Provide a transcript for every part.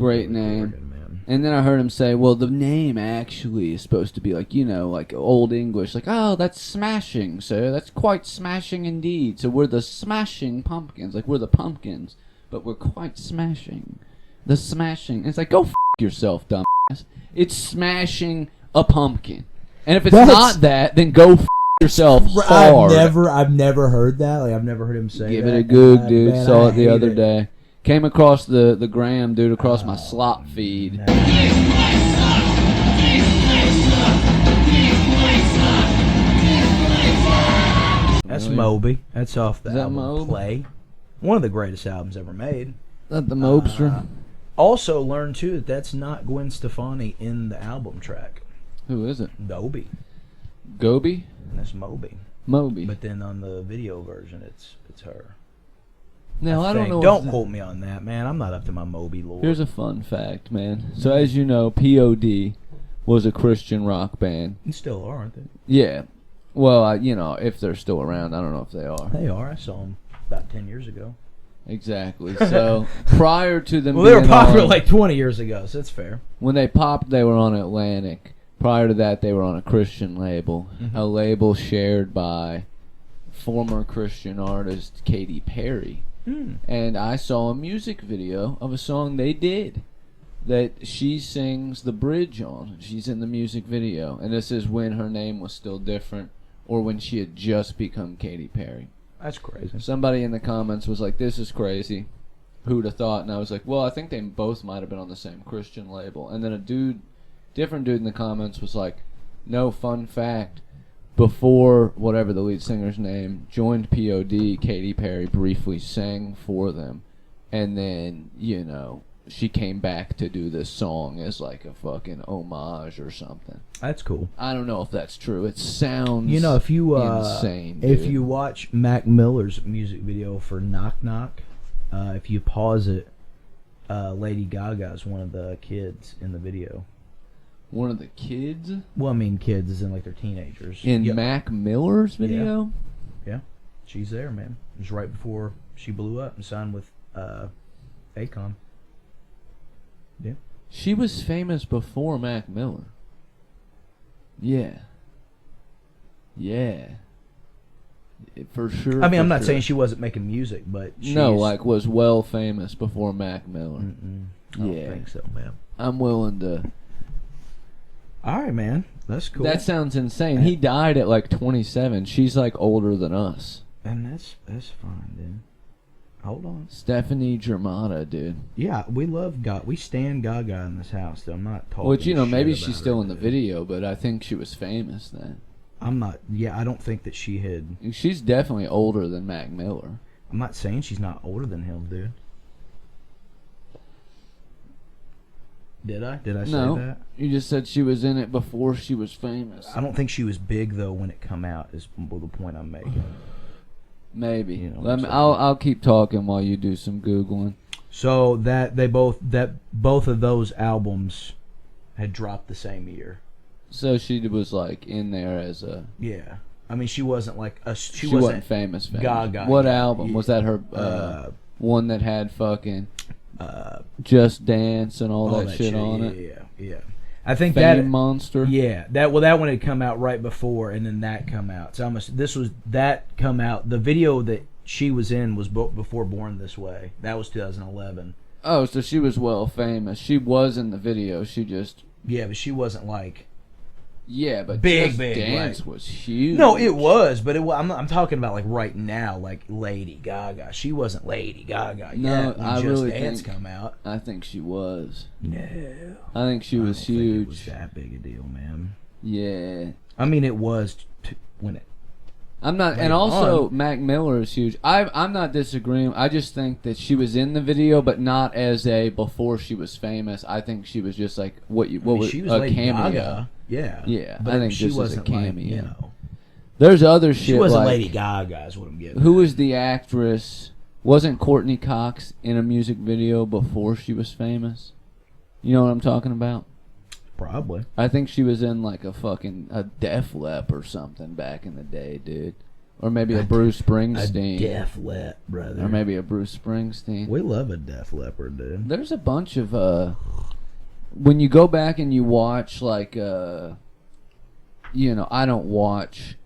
Great name. And then I heard him say, well, the name actually is supposed to be like, you know, like Old English. Like, oh, that's smashing, sir. That's quite smashing indeed. So we're the smashing pumpkins. Like, we're the pumpkins, but we're quite smashing. The smashing. And it's like, go f*** yourself, dumbass. It's smashing a pumpkin. And if it's not that, then go f*** yourself hard. I've never heard that. Like, I've never heard him say Give that. it a goog, dude. Man, Saw it the other day. Came across the gram, dude, across my slop feed. That's Moby. That's off the album Moby? Play. One of the greatest albums ever made. Is that the Mobster? Also learned, too, that that's not Gwen Stefani in the album track. Who is it? Moby. Gobi? That's Moby. Moby. But then on the video version, it's her. Now, I don't know. Don't quote me on that, man. I'm not up to my Moby lore. Here's a fun fact, man. So, as you know, POD was a Christian rock band. You still are, aren't they? Yeah. Well, you know, if they're still around, I don't know if they are. They are. I saw them about 10 years ago. Exactly. So, prior to them well, they were popular like 20 years ago, so that's fair. When they popped, they were on Atlantic. Prior to that, they were on a Christian label. Mm-hmm. A label shared by former Christian artist Katy Perry. And I saw a music video of a song they did that she sings the bridge on. She's in the music video. And this is when her name was still different or when she had just become Katy Perry. That's crazy. Somebody in the comments was like, this is crazy. Who'd have thought? And I was like, well, I think they both might have been on the same Christian label. And then a different dude in the comments was like, no, fun fact. Before whatever the lead singer's name joined POD, Katy Perry briefly sang for them, and then, you know, she came back to do this song as like a fucking homage or something. That's cool. I don't know if that's true. It sounds, you know, if you insane. If dude. you watch Mac Miller's music video for Knock Knock, if you pause it, Lady Gaga is one of the kids in the video. One of the kids? Well, I mean, kids as in like they're teenagers. In Mac Miller's video? Yeah. She's there, man. It was right before she blew up and signed with Akon. Yeah. She was famous before Mac Miller. Yeah. Yeah. For sure. I mean, I'm not saying she wasn't making music, but no, like was well famous before Mac Miller. I don't think so, man. I'm willing to... All right, man. That's cool. That sounds insane. He died at like 27. She's like older than us. And that's fine, dude. Hold on. Stefani Germanotta, dude. Yeah, we love God. We stand Gaga in this house, though. I'm not talking Which, you know, shit maybe about she's her, still in the dude. video, but I think she was famous then. I'm not. Yeah, I don't think that she had. She's definitely older than Mac Miller. I'm not saying she's not older than him, dude. Did I? Did I say that? You just said she was in it before she was famous. I don't think she was big though when it come out. Is the point I'm making. Maybe. You know I'll keep talking while you do some googling. So that both of those albums had dropped the same year. So she was like in there as a. Yeah. I mean, she wasn't like a. She wasn't famous. Gaga. What album was that? Her one that had fucking. Just Dance and all that shit on it. Yeah. I think Fame that Monster. Yeah, that one had come out right before, and then that come out. So that come out. The video that she was in was before Born This Way. That was 2011. Oh, so she was well famous. She was in the video. She just but she wasn't like. Yeah, but big Dance like, was huge. No, it was, but I'm talking about like right now, like Lady Gaga. She wasn't Lady Gaga. No, when I Just really Dance think come out. I think she was. No, I think she was huge. Think it was that big a deal, man. Yeah, I mean it was when it. I'm not, and also Mac Miller is huge. I'm not disagreeing. I just think that she was in the video, but not as a before she was famous. I think she was just like she was a Lady cameo. Gaga. Yeah, but I think she this wasn't is a cameo. like, you know. There's other shit. She wasn't like, Lady Gaga, is what I'm getting. Who was the actress? Wasn't Courtney Cox in a music video before she was famous? You know what I'm talking about? Probably. I think she was in like a Def Lep or something back in the day, dude. Or maybe a Bruce A Springsteen. Def Lep, brother. Or maybe a Bruce Springsteen. We love a Def Leppard, dude. There's a bunch of when you go back and you watch like I don't watch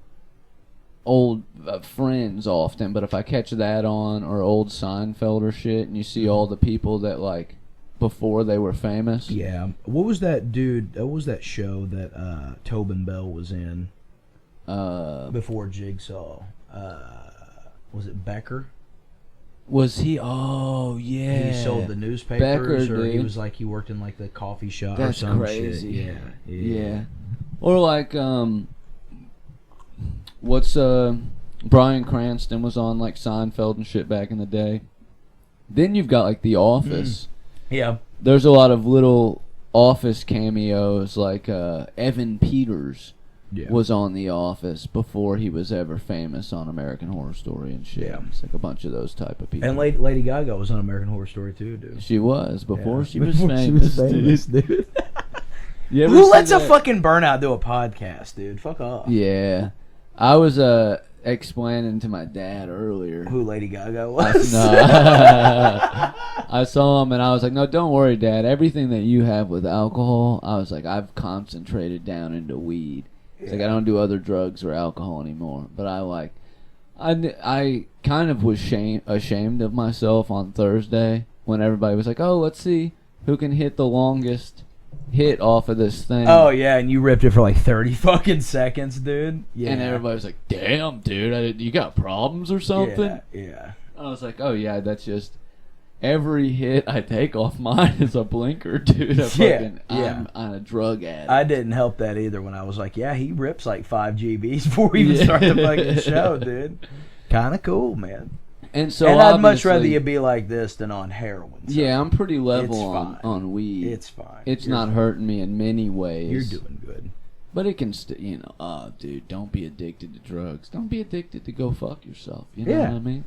old Friends often, but if I catch that on or old Seinfeld or shit, and you see all the people that like before they were famous. Yeah. What was that dude? What was that show that Tobin Bell was in before Jigsaw? Was it Becker? Was he? Oh yeah. He sold the newspapers, Becker, or he dude. was like he worked in like the coffee shop That's or some crazy. shit. Yeah. Or like what's Bryan Cranston was on like Seinfeld and shit back in the day. Then you've got like The Office. Yeah. There's a lot of little Office cameos, like Evan Peters was on The Office before he was ever famous on American Horror Story and shit. Yeah. It's like a bunch of those type of people. And Lady Gaga was on American Horror Story too, dude. She was before she was Before famous, dude. You ever Who see lets a that? fucking burnout do a podcast, dude? Fuck off. Yeah. I was explaining to my dad earlier. Who Lady Gaga was? I saw him and I was like, no, don't worry, Dad. Everything that you have with alcohol, I was like, I've concentrated down into weed. It's like I don't do other drugs or alcohol anymore. But I kind of was ashamed of myself on Thursday when everybody was like, oh, let's see who can hit the longest hit off of this thing. Oh yeah, and you ripped it for like 30 fucking seconds, dude. Yeah. And everybody was like, damn, dude, you got problems or something? Yeah. I was like, oh yeah, that's just every hit I take off mine is a blinker, dude. I'm on a drug addict. I didn't help that either when I was like, yeah, he rips like 5 GBs before we even start the fucking show, dude. Kind of cool, man. And so I'd much rather you be like this than on heroin. So yeah, I'm pretty level it's on weed. It's fine. It's not hurting me in many ways. You're doing good. But it can dude, don't be addicted to drugs. Don't be addicted to go fuck yourself. You know what I mean?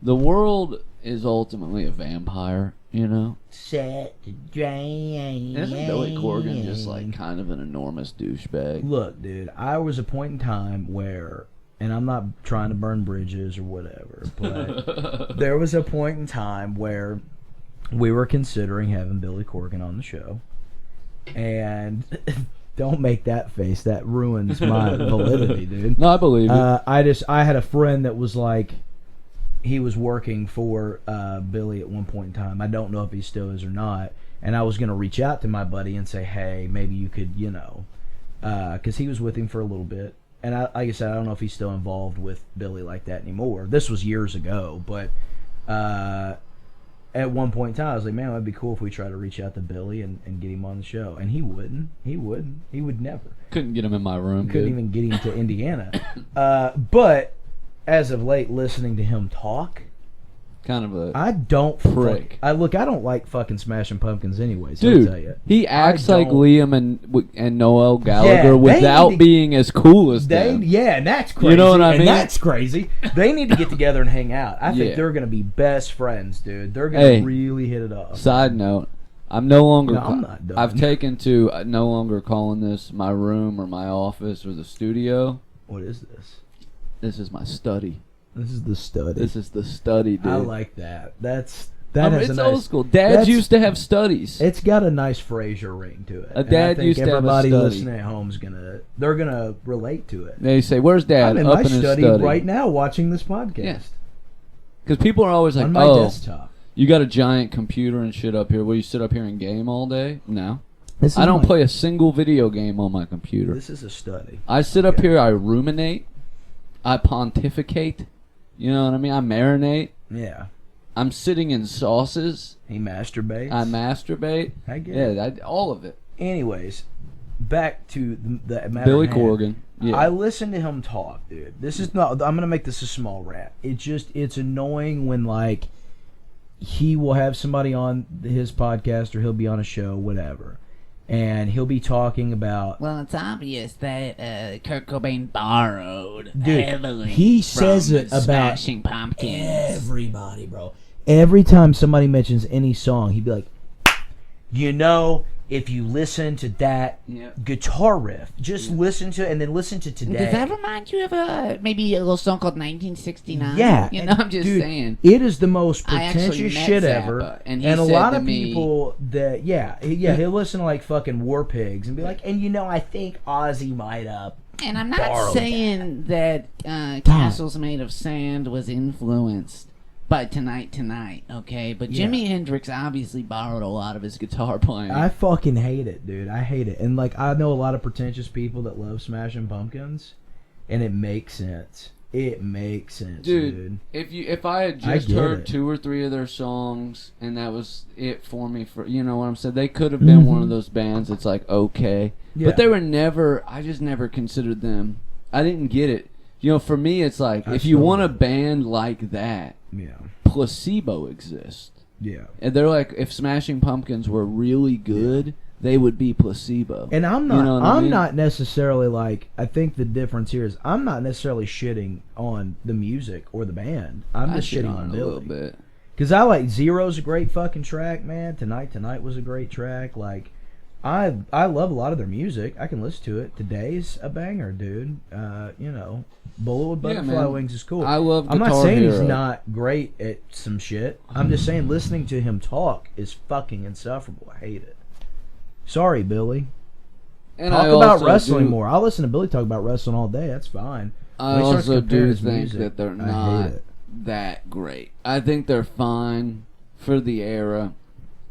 The world is ultimately a vampire, you know? Set the drain. Isn't Billy Corgan just like kind of an enormous douchebag? Look, dude, I was a point in time where, and I'm not trying to burn bridges or whatever, but there was a point in time where we were considering having Billy Corgan on the show. And don't make that face. That ruins my validity, dude. No, I believe it. I had a friend that was like, he was working for Billy at one point in time. I don't know if he still is or not. And I was going to reach out to my buddy and say, hey, maybe you could, because he was with him for a little bit. And like I said, I don't know if he's still involved with Billy like that anymore. This was years ago. But at one point in time, I was like, man, it would be cool if we try to reach out to Billy and get him on the show. And he wouldn't. He would never. Couldn't get him in my room, Couldn't even get him to Indiana. But as of late, listening to him talk, kind of a I don't prick. I don't like fucking Smashing Pumpkins anyways. Dude, I'll tell you. he acts like Liam and Noel Gallagher Yeah, without being as cool as them. Yeah, and that's crazy. You know what I mean? And that's crazy. They need to get together and hang out. I think Yeah. they're going to be best friends, dude. They're going to really hit it off. Side note, I'm no longer. I'm not done. I've taken to no longer calling this my room or my office or the studio. What is this? This is my study. This is the study. This is the study, dude. I like that. It's It's old school. Dads used to have studies. It's got a nice Frasier ring to it. A dad used to have a everybody study. listening at home's they're gonna relate to it. They say, "Where's Dad?" I'm in Up my in his study right now watching this podcast. Yeah. Because people are always like, on my "Oh, desktop." you got a giant computer and shit up here. Will you sit up here and game all day?" No. This is I don't my- play a single video game on my computer. This is a study. I sit up here, I ruminate, I pontificate. You know what I mean? I marinate. Yeah. I'm sitting in sauces. He masturbates. I masturbate. I get it. All of it. Anyways, back to the matter Billy at hand. Corgan. Yeah. I listened to him talk, dude. This is not. I'm gonna make this a small rant. It's annoying when like he will have somebody on his podcast or he'll be on a show, whatever, and he'll be talking about. Well, it's obvious that Kurt Cobain borrowed Dude, heavily he says from it the about Smashing Pumpkins. everybody, bro. Every time somebody mentions any song, he'd be like, if you listen to that Yep. guitar riff, just listen to it and then listen to today. Does that remind you of maybe a little song called 1969? Yeah, You know, I'm just dude, saying. It is the most I actually pretentious met shit Zappa, ever, and he a said lot to of me- people that he'll listen to like fucking War Pigs and be like, and you know, I think Ozzy might have. And I'm not borrowed saying that Castles Made of Sand was influenced by Tonight, okay? But Jimi Hendrix obviously borrowed a lot of his guitar playing. I fucking hate it, dude. I hate it, and like I know a lot of pretentious people that love Smashing Pumpkins, and it makes sense. It makes sense, dude. If I had just heard 2 or 3 of their songs and that was it for me, for you know what I'm saying, they could have been one of those bands that's like okay, but they were never. I just never considered them. I didn't get it. You know, for me, it's like if you want a band like that, Placebo exists. Yeah, and they're like, if Smashing Pumpkins were really good, they would be Placebo. And I'm not. You know what I mean? Not necessarily like. I think the difference here is I'm not necessarily shitting on the music or the band. I'm just shitting on it a Billy. little bit. Because I like Zero's a great fucking track, man. Tonight was a great track. Like, I love a lot of their music. I can listen to it. Today's a banger, dude. You know, Bullet with Butterfly Wings is cool. I love I'm not Guitar saying Hero. he's not great at some shit. I'm just saying listening to him talk is fucking insufferable. I hate it. Sorry, Billy. And talk I about also wrestling more. I'll listen to Billy talk about wrestling all day. That's fine. I When he starts also comparing do his think music, that they're I hate not it. that great. I think they're fine for the era.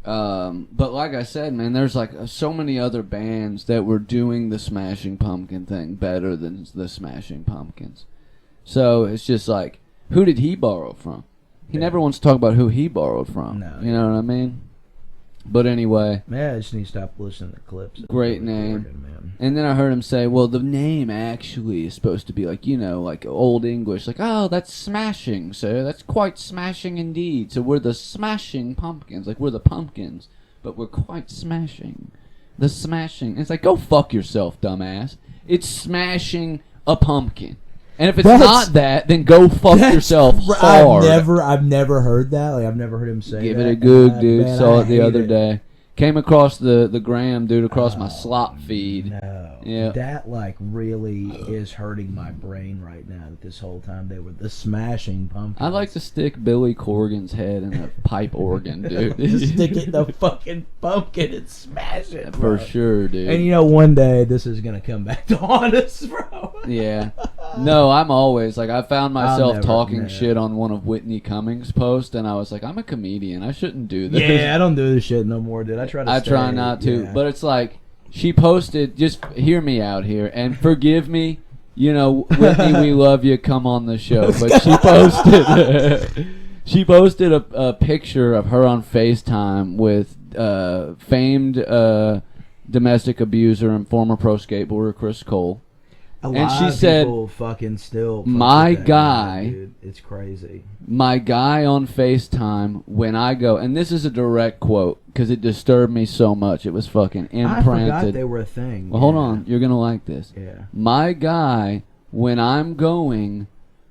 But like I said, man, there's like so many other bands that were doing the Smashing Pumpkin thing better than the Smashing Pumpkins. So it's just like, who did he borrow from? He never wants to talk about who he borrowed from. No, you know what I mean? But anyway, Man, I just need to stop listening to clips. It's great really name. boring, man. And then I heard him say, well, the name actually is supposed to be like, you know, like Old English. Like, oh, that's smashing, sir. That's quite smashing indeed. So we're the Smashing Pumpkins. Like, we're the pumpkins, but we're quite smashing. The smashing. It's like, go fuck yourself, dumbass. It's smashing a pumpkin. And if it's not that, then go fuck yourself hard. I've never heard that. Like, I've never heard him say Give that. it a goog, dude. Man, Saw I it the hate other it. day. Came across the gram, dude, across my slop feed. No. Yeah. That, like, really is hurting my brain right now that this whole time they were the Smashing Pumpkins. I'd like to stick Billy Corgan's head in a pipe organ, dude. Just stick it in the fucking pumpkin and smash it, bro. For sure, dude. And, you know, one day this is going to come back to haunt us, bro. Yeah. No, I'm always like, I found myself never- talking no. shit on one of Whitney Cummings' posts, and I was like, I'm a comedian. I shouldn't do this. Yeah, I don't do this shit no more, dude. I try to I stay, try not to, yeah. but it's like, she posted, just hear me out here, and forgive me, you know, Whitney, we love you, come on the show. But she posted a picture of her on FaceTime with famed domestic abuser and former pro skateboarder Chris Cole. And she said, people fucking still fuck my with that guy- dude. It's crazy. My guy on FaceTime, when I go, and this is a direct quote, because it disturbed me so much, it was fucking imprinted. I forgot they were a thing. Well, hold on, you're going to like this. Yeah. My guy, when I'm going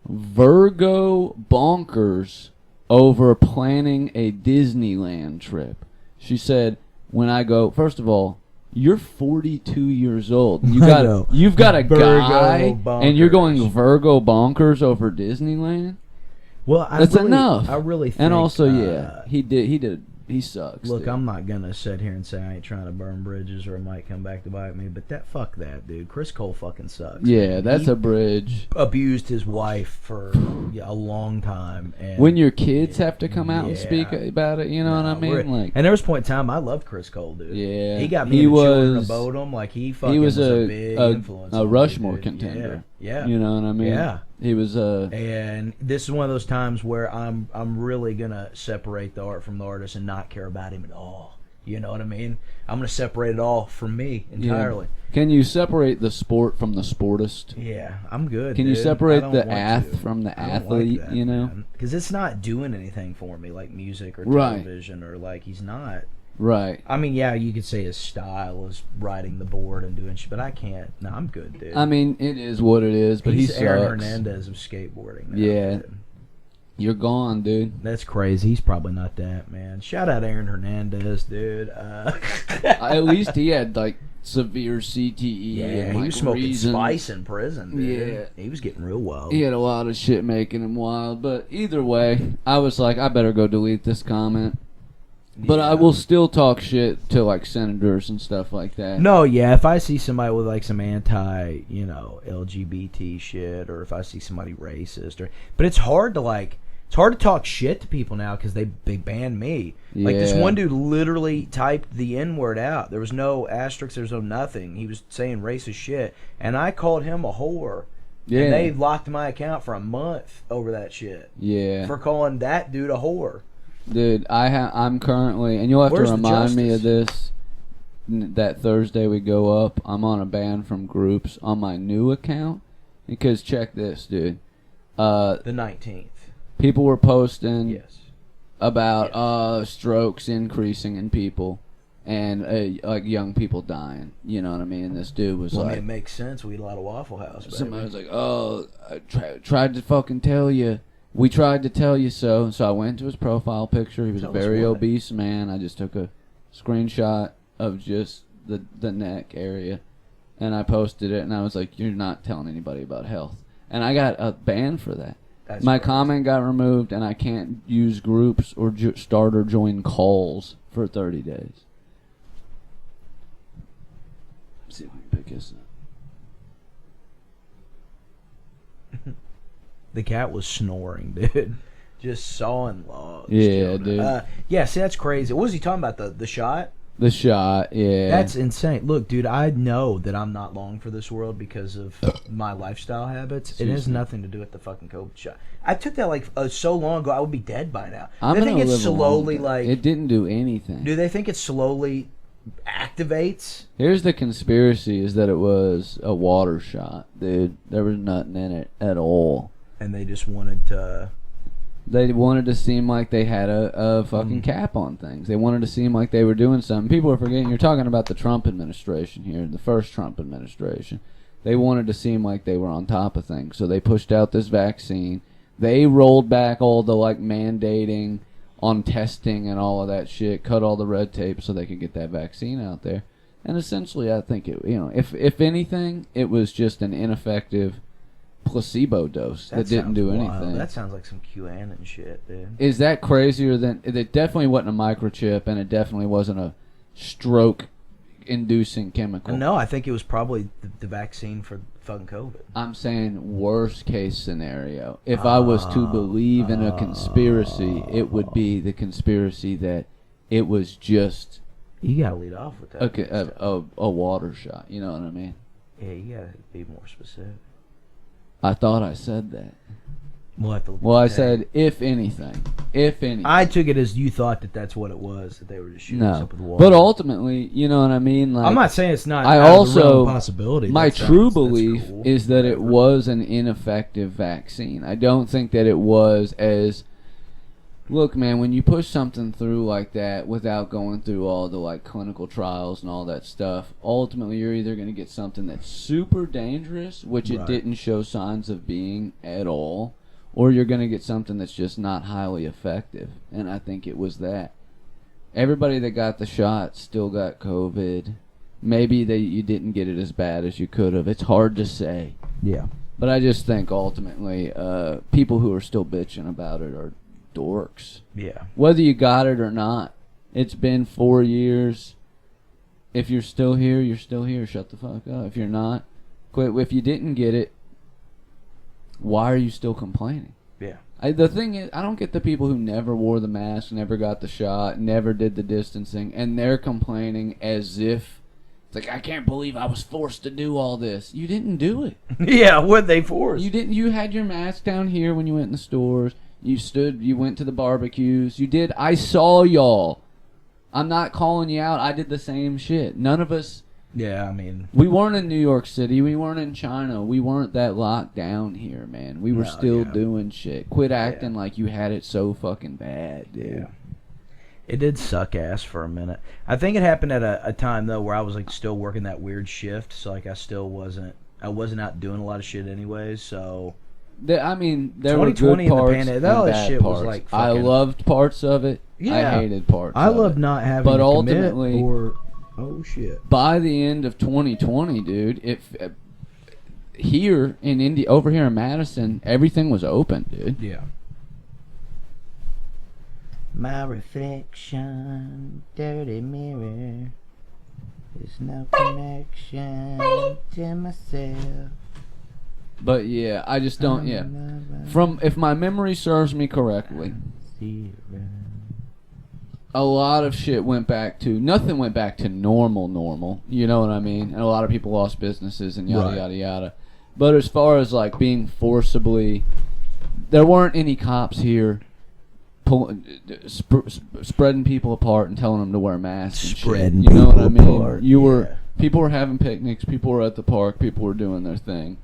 Virgo bonkers over planning a Disneyland trip. She said, when I go, first of all, you're 42 years old. You've got a Virgo guy, and you're bonkers. going Virgo bonkers over Disneyland. Well, That's enough. I really think. And also, yeah, he sucks. Look, dude. I'm not gonna sit here and say I ain't trying to burn bridges or it might come back to bite me, but fuck that, dude. Chris Cole fucking sucks. Yeah, man. that's He a bridge. abused his wife for a long time, and When your kids have to come out and speak about it, you know what I mean? Like, and there was a point in time I loved Chris Cole, dude. yeah, he got me he into children was about him. Like he fucking he was a big influence. a on me, Rushmore dude. contender. Yeah. You know what I mean? Yeah. He was And this is one of those times where I'm really gonna separate the art from the artist and not care about him at all. You know what I mean? I'm gonna separate it all from me entirely. Can you separate the sport from the sportist? Yeah, I'm good. Can you dude. separate I don't the want to. from the I don't athlete? like that, you know, because it's not doing anything for me, like music or Right. television, or like he's not. right? I mean, yeah, you could say his style is riding the board and doing shit, but I can't. No, I'm good, dude. I mean, it is what it is. But he's he Aaron sucks. Hernandez of skateboarding. Now, Yeah. dude. You're gone, dude. That's crazy. He's probably not that, man. Shout out Aaron Hernandez, dude. At least he had like severe CTE. Yeah, and, he like, was smoking reasons. spice in prison, dude. Yeah. He was getting real wild. He had a lot of shit making him wild. But either way, I was like, I better go delete this comment. But I will still talk shit to like senators and stuff like that. No, yeah, if I see somebody with like some anti, LGBT shit, or if I see somebody racist, but it's hard to talk shit to people now because they banned me. Yeah. Like this one dude literally typed the N-word out. There was no asterisk, there was no nothing. He was saying racist shit, and I called him a whore. Yeah. And they locked my account for a month over that shit. Yeah. For calling that dude a whore. Dude, I'm currently, and you'll have Where's to the remind me of justice? this, that Thursday we go up, I'm on a ban from groups on my new account, because check this, dude. The 19th. People were posting Yes. about strokes increasing in people, and like young people dying, you know what I mean? And this dude was Well, I like, mean, it makes sense. We eat a lot of Waffle House, baby. somebody was like, oh, I tried to fucking tell you. We tried to tell you so. So I went to his profile picture. He was Tell a us very what. obese man. I just took a screenshot of just the neck area, and I posted it. And I was like, "You're not telling anybody about health." And I got a ban for that. That's My crazy. comment got removed, and I can't use groups or start or join calls for 30 days. Let's see if I can pick this up. The cat was snoring, dude. Just sawing logs. Yeah, children. dude. Yeah, see, that's crazy. What was he talking about? The shot? The shot, yeah. That's insane. Look, dude, I know that I'm not long for this world because of my lifestyle habits. It has nothing to do with the fucking COVID shot. I took that so long ago. I would be dead by now. I'm Do they think gonna it's live a long slowly time. like? It didn't do anything. Do they think it slowly activates? Here's the conspiracy: is that it was a water shot, dude. There was nothing in it at all. And they just wanted to. They wanted to seem like they had a fucking cap on things. They wanted to seem like they were doing something. People are forgetting you're talking about the Trump administration here, the first Trump administration. They wanted to seem like they were on top of things, so they pushed out this vaccine. They rolled back all the like mandating on testing and all of that shit, cut all the red tape so they could get that vaccine out there. And essentially, I think it, if anything, it was just an ineffective placebo dose that didn't do anything. That sounds like some QAnon shit, dude. Is that crazier than... It definitely wasn't a microchip, and it definitely wasn't a stroke-inducing chemical. No, I think it was probably the vaccine for fucking COVID. I'm saying worst-case scenario. If I was to believe in a conspiracy, it would be the conspiracy that it was just You gotta lead off with that. a water shot. You know what I mean? Yeah, you gotta be more specific. I thought I said that. We'll have to look Well, at I the tape. said, if anything. If anything. I took it as you thought that's what it was, that they were just shooting us No. up with the wall. But ultimately, you know what I mean? Like, I'm not saying it's not. I out of the also- realm of possibility. my That true sounds- that's belief cool. is that it Whatever. was an ineffective vaccine. I don't think that it was as... Look, man, when you push something through like that without going through all the like clinical trials and all that stuff, ultimately you're either going to get something that's super dangerous, which it Right. didn't show signs of being at all, or you're going to get something that's just not highly effective. And I think it was that. Everybody that got the shot still got COVID. Maybe you didn't get it as bad as you could have. It's hard to say. Yeah. But I just think ultimately people who are still bitching about it are dorks. Yeah. Whether you got it or not, it's been 4 years. If you're still here, you're still here. Shut the fuck up. If you're not, quit. If you didn't get it, why are you still complaining? Yeah. The thing is, I don't get the people who never wore the mask, never got the shot, never did the distancing, and they're complaining as if it's like, I can't believe I was forced to do all this. You didn't do it. Yeah. What they forced? You didn't. You had your mask down here when you went in the stores. You went to the barbecues. You did. I saw y'all. I'm not calling you out. I did the same shit. None of us. Yeah. I mean. We weren't in New York City. We weren't in China. We weren't that locked down here, man. We were still doing shit. Quit acting like you had it so fucking bad, dude. Yeah. It did suck ass for a minute. I think it happened at a time though where I was like still working that weird shift, so like I wasn't out doing a lot of shit anyways. So I mean, there were 2020 good and the parts pandemic, and all that bad shit was parts. like I fucking- loved parts of it. Yeah. I hated parts I of love it. not having But to ultimately, commit or oh shit. by the end of 2020, dude, here in India, over here in Madison, everything was open, dude. Yeah. My reflection, dirty mirror. There's no connection to myself. But yeah, I just don't. Yeah, from if my memory serves me correctly, a lot of shit went back to nothing went back to normal. You know what I mean? And a lot of people lost businesses and yada Right. yada yada. But as far as like being forcibly, there weren't any cops here spreading people apart and telling them to wear masks and Spreading shit. You know what I people mean? apart, People were having picnics, people were at the park, people were doing their thing.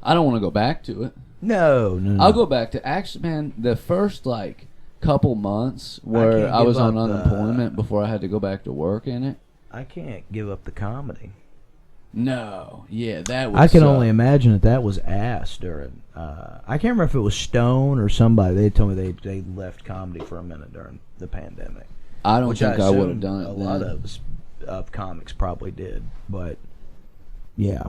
I don't want to go back to it. No. I'll go back to actually, man, the first like couple months where can't I was give on up the- unemployment before I had to go back to work in it. I can't give up the comedy. No, yeah, that was. I can only imagine that was ass during. I can't remember if it was Stone or somebody. They told me they left comedy for a minute during the pandemic. I don't Which think I would have assume done it. A then. lot of comics probably did, but yeah,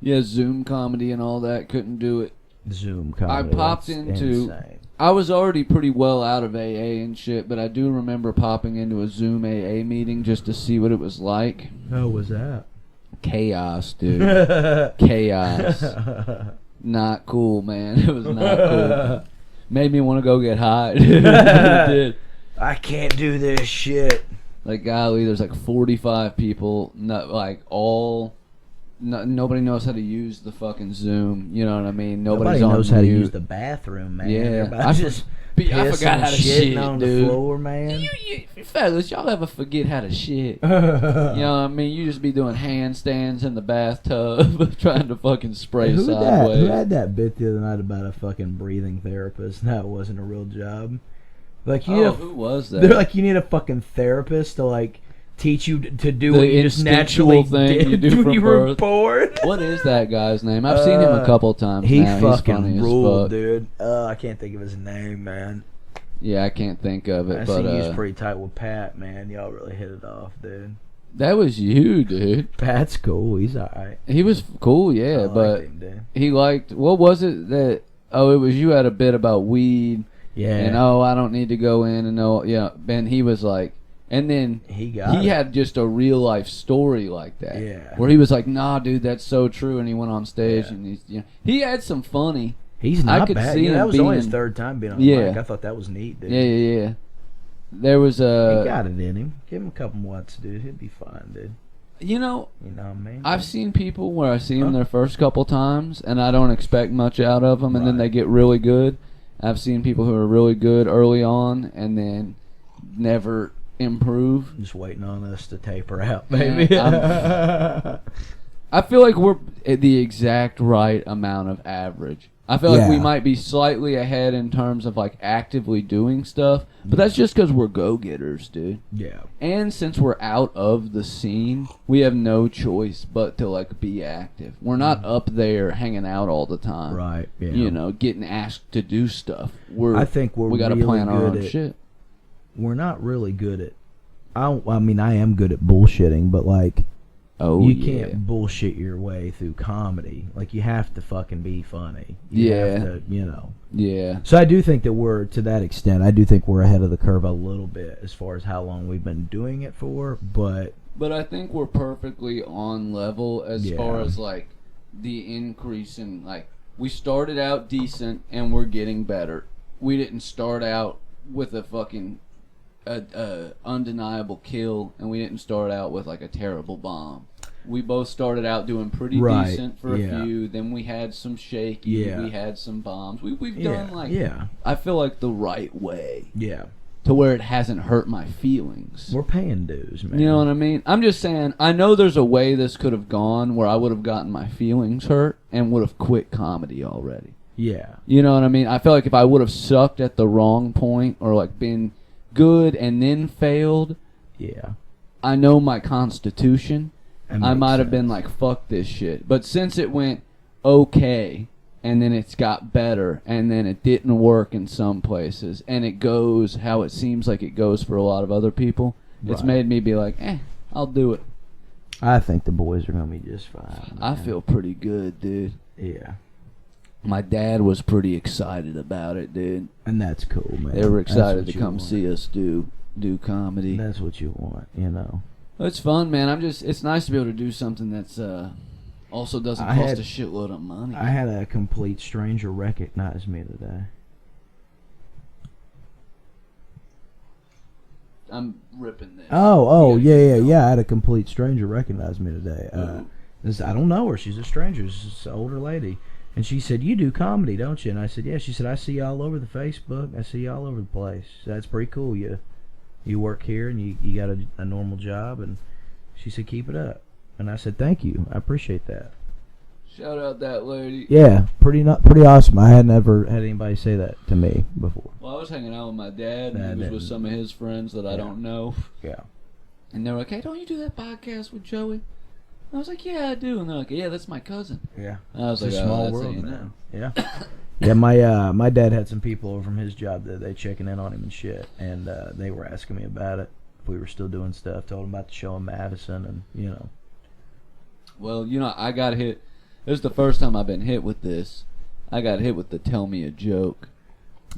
Yeah, Zoom comedy and all that couldn't do it. Zoom comedy. I popped that's into. insane. I was already pretty well out of AA and shit, but I do remember popping into a Zoom AA meeting just to see what it was like. How was that? Chaos, dude. Chaos. Not cool, man. It was not cool. Made me want to go get high. It did. I can't do this shit. Like, golly, there's like 45 people, not like all. Nobody knows how to use the fucking Zoom. You know what I mean? Nobody on knows how to mute. use the bathroom, man. Yeah. Everybody's just I pissing forgot how and to shitting shit, on dude. the floor, man. You fellas, y'all ever forget how to shit? You know what I mean? You just be doing handstands in the bathtub, trying to fucking spray Who sideways. had that bit the other night about a fucking breathing therapist? And that wasn't a real job. Like you, Who was that? they're like you need a fucking therapist to like teach you to do The what you just instinctual naturally thing did you do when from you were birth. born. What is that guy's name? I've seen him a couple times He now. He's fucking funny ruled, as fuck. dude. I can't think of his name, man. Yeah, I can't think of it, I but see he's pretty tight with Pat, man. Y'all really hit it off, dude. that was you, dude. Pat's cool. He's alright. He was cool, yeah, I but liked him, dude. he liked. What was it that? Oh, it was you had a bit about weed. Yeah. And I don't need to go in and know. Yeah, Ben. He was like, and then he got it. had just a real life story like that. Yeah. Where he was like, "Nah, dude, that's so true," and he went on stage Yeah. and he had some funny. He's not I could bad. see Yeah, him that was only his being- third time being on Yeah. the mic. I thought that was neat, dude. Yeah. There was He a. got it in him. Give him a couple watts, dude. He'll be fine, dude. You know, You know what I mean? I've seen people where I see them Huh? their first couple times, and I don't expect much out of them, and then Right. they get really good. I've seen people who are really good early on, and then never improve. I'm just waiting on us to taper out, Yeah, baby. I feel like we're at the exact right amount of average. I feel like we Yeah. might be slightly ahead in terms of like actively doing stuff, but that's just because we're go-getters, dude. yeah. And since we're out of the scene, we have no choice but to like be active. We're not up there hanging out all the time, Right. Yeah. You know, getting asked to do stuff. I think we got to really plan our good own at- shit. We're not really good at. I mean, I am good at bullshitting, but like, Oh you yeah. can't bullshit your way through comedy. Like, you have to fucking be funny. You have to, Yeah. So I do think that we're, to that extent, I do think we're ahead of the curve a little bit as far as how long we've been doing it for, but But I think we're perfectly on level as Yeah. far as like the increase in like we started out decent and we're getting better. We didn't start out with a fucking undeniable kill, and we didn't start out with like a terrible bomb. We both started out doing pretty Right, decent for yeah. a few. Then we had some shaky. Yeah. We had some bombs. We've yeah, done like yeah, I feel like the right way yeah. to where it hasn't hurt my feelings. We're paying dues, man. You know what I mean? I'm just saying, I know there's a way this could have gone where I would have gotten my feelings hurt and would have quit comedy already. Yeah, You know what I mean? I feel like if I would have sucked at the wrong point or like been good and then failed, yeah. I know my constitution. That I makes might have been sense. like, fuck this shit. But since it went okay, and then it's got better, and then it didn't work in some places, and it goes how it seems like it goes for a lot of other people. It's made me be like, I'll do it. I think the boys are going to be just fine. I feel pretty good, dude. Yeah. My dad was pretty excited about it, dude. And that's cool, man. They were excited to come see us do comedy. That's what you want, you know. It's fun, man. It's nice to be able to do something that's also doesn't cost a shitload of money. I had a complete stranger recognize me today. I'm ripping this. Yeah. I had a complete stranger recognize me today. I don't know her. She's a stranger. She's an older lady. And she said, "You do comedy, don't you?" And I said, "Yeah." She said, "I see you all over the Facebook. I see you all over the place. So that's pretty cool. You work here and you got a normal job." And she said, "Keep it up." And I said, "Thank you. I appreciate that." Shout out that lady. Yeah, pretty awesome. I hadn't ever had anybody say that to me before. Well, I was hanging out with my dad, and he was with some of his friends that I don't know. Yeah. And they were like, "Hey, don't you do that podcast with Joey?" I was like, "Yeah, I do." And they're like, "Yeah, that's my cousin." Yeah. And I was It's like, a small that's world, how you man. know. Yeah. Yeah, my dad had some people over from his job that they checking in on him and shit, and they were asking me about it. If we were still doing stuff. Told them about the show in Madison, and you know. Well, I got hit. This is the first time I've been hit with this. I got hit with the "tell me a joke."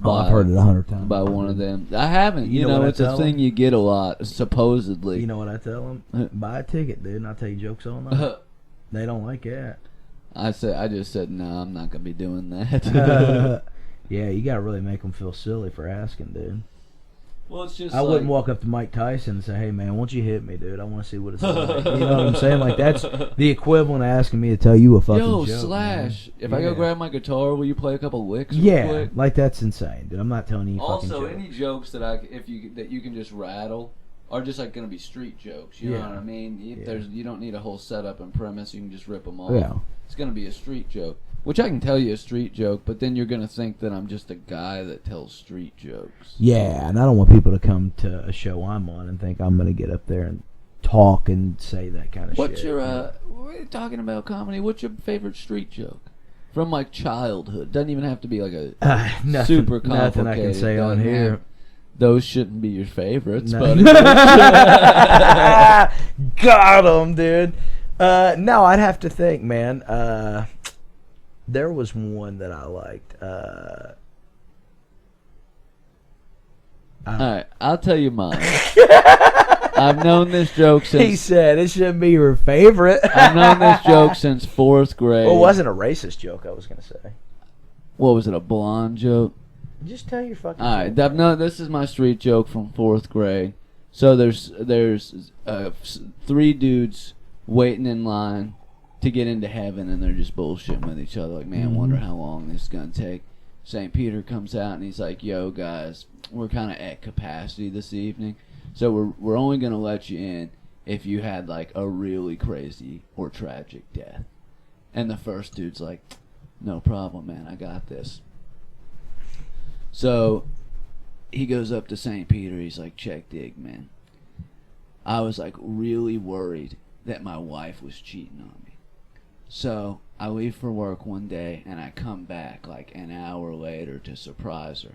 I've heard it 100 times. By one of them. I haven't. You know it's a thing you get a lot, supposedly. You know what I tell them? Buy a ticket, dude, and I'll tell you jokes all night. They don't like that. I just said, no, I'm not going to be doing that. Yeah, you got to really make them feel silly for asking, dude. Well, it's just I wouldn't walk up to Mike Tyson and say, "Hey, man, why don't you hit me, dude? I want to see what it's like." You know what I'm saying? Like, that's the equivalent of asking me to tell you a fucking joke. Slash, man. if I go grab my guitar, will you play a couple licks real Yeah, quick? like that's insane, dude. I'm not telling you fucking Also, jokes. any jokes that you can just rattle are just like going to be street jokes. You know what I mean? You don't need a whole setup and premise. You can just rip them off. Yeah. It's going to be a street joke. Which I can tell you a street joke, but then you're going to think that I'm just a guy that tells street jokes. Yeah, and I don't want people to come to a show I'm on and think I'm going to get up there and talk and say that kind of shit. What's your, we're talking about comedy, what's your favorite street joke? From like childhood. Doesn't even have to be like a super complicated. Nothing I can say on here. Those shouldn't be your favorites, No. buddy. Got him, dude. No, I'd have to think, man. There was one that I liked. Alright, I'll tell you mine. I've known this joke since... He said it shouldn't be your favorite. I've known this joke since 4th grade. Well, it wasn't a racist joke, I was going to say. What was it, a blonde joke? Just tell your fucking Alright, joke. this is my street joke from 4th grade. So there's 3 dudes waiting in line to get into heaven, and they're just bullshitting with each other. Like, man, wonder how long this is going to take. St. Peter comes out, and he's like, "Yo, guys, we're kind of at capacity this evening, so we're only going to let you in if you had, like, a really crazy or tragic death." And the first dude's like, "No problem, man, I got this." So he goes up to St. Peter, he's like, "Check dig, man. I was, like, really worried that my wife was cheating on me. So I leave for work one day, and I come back like an hour later to surprise her.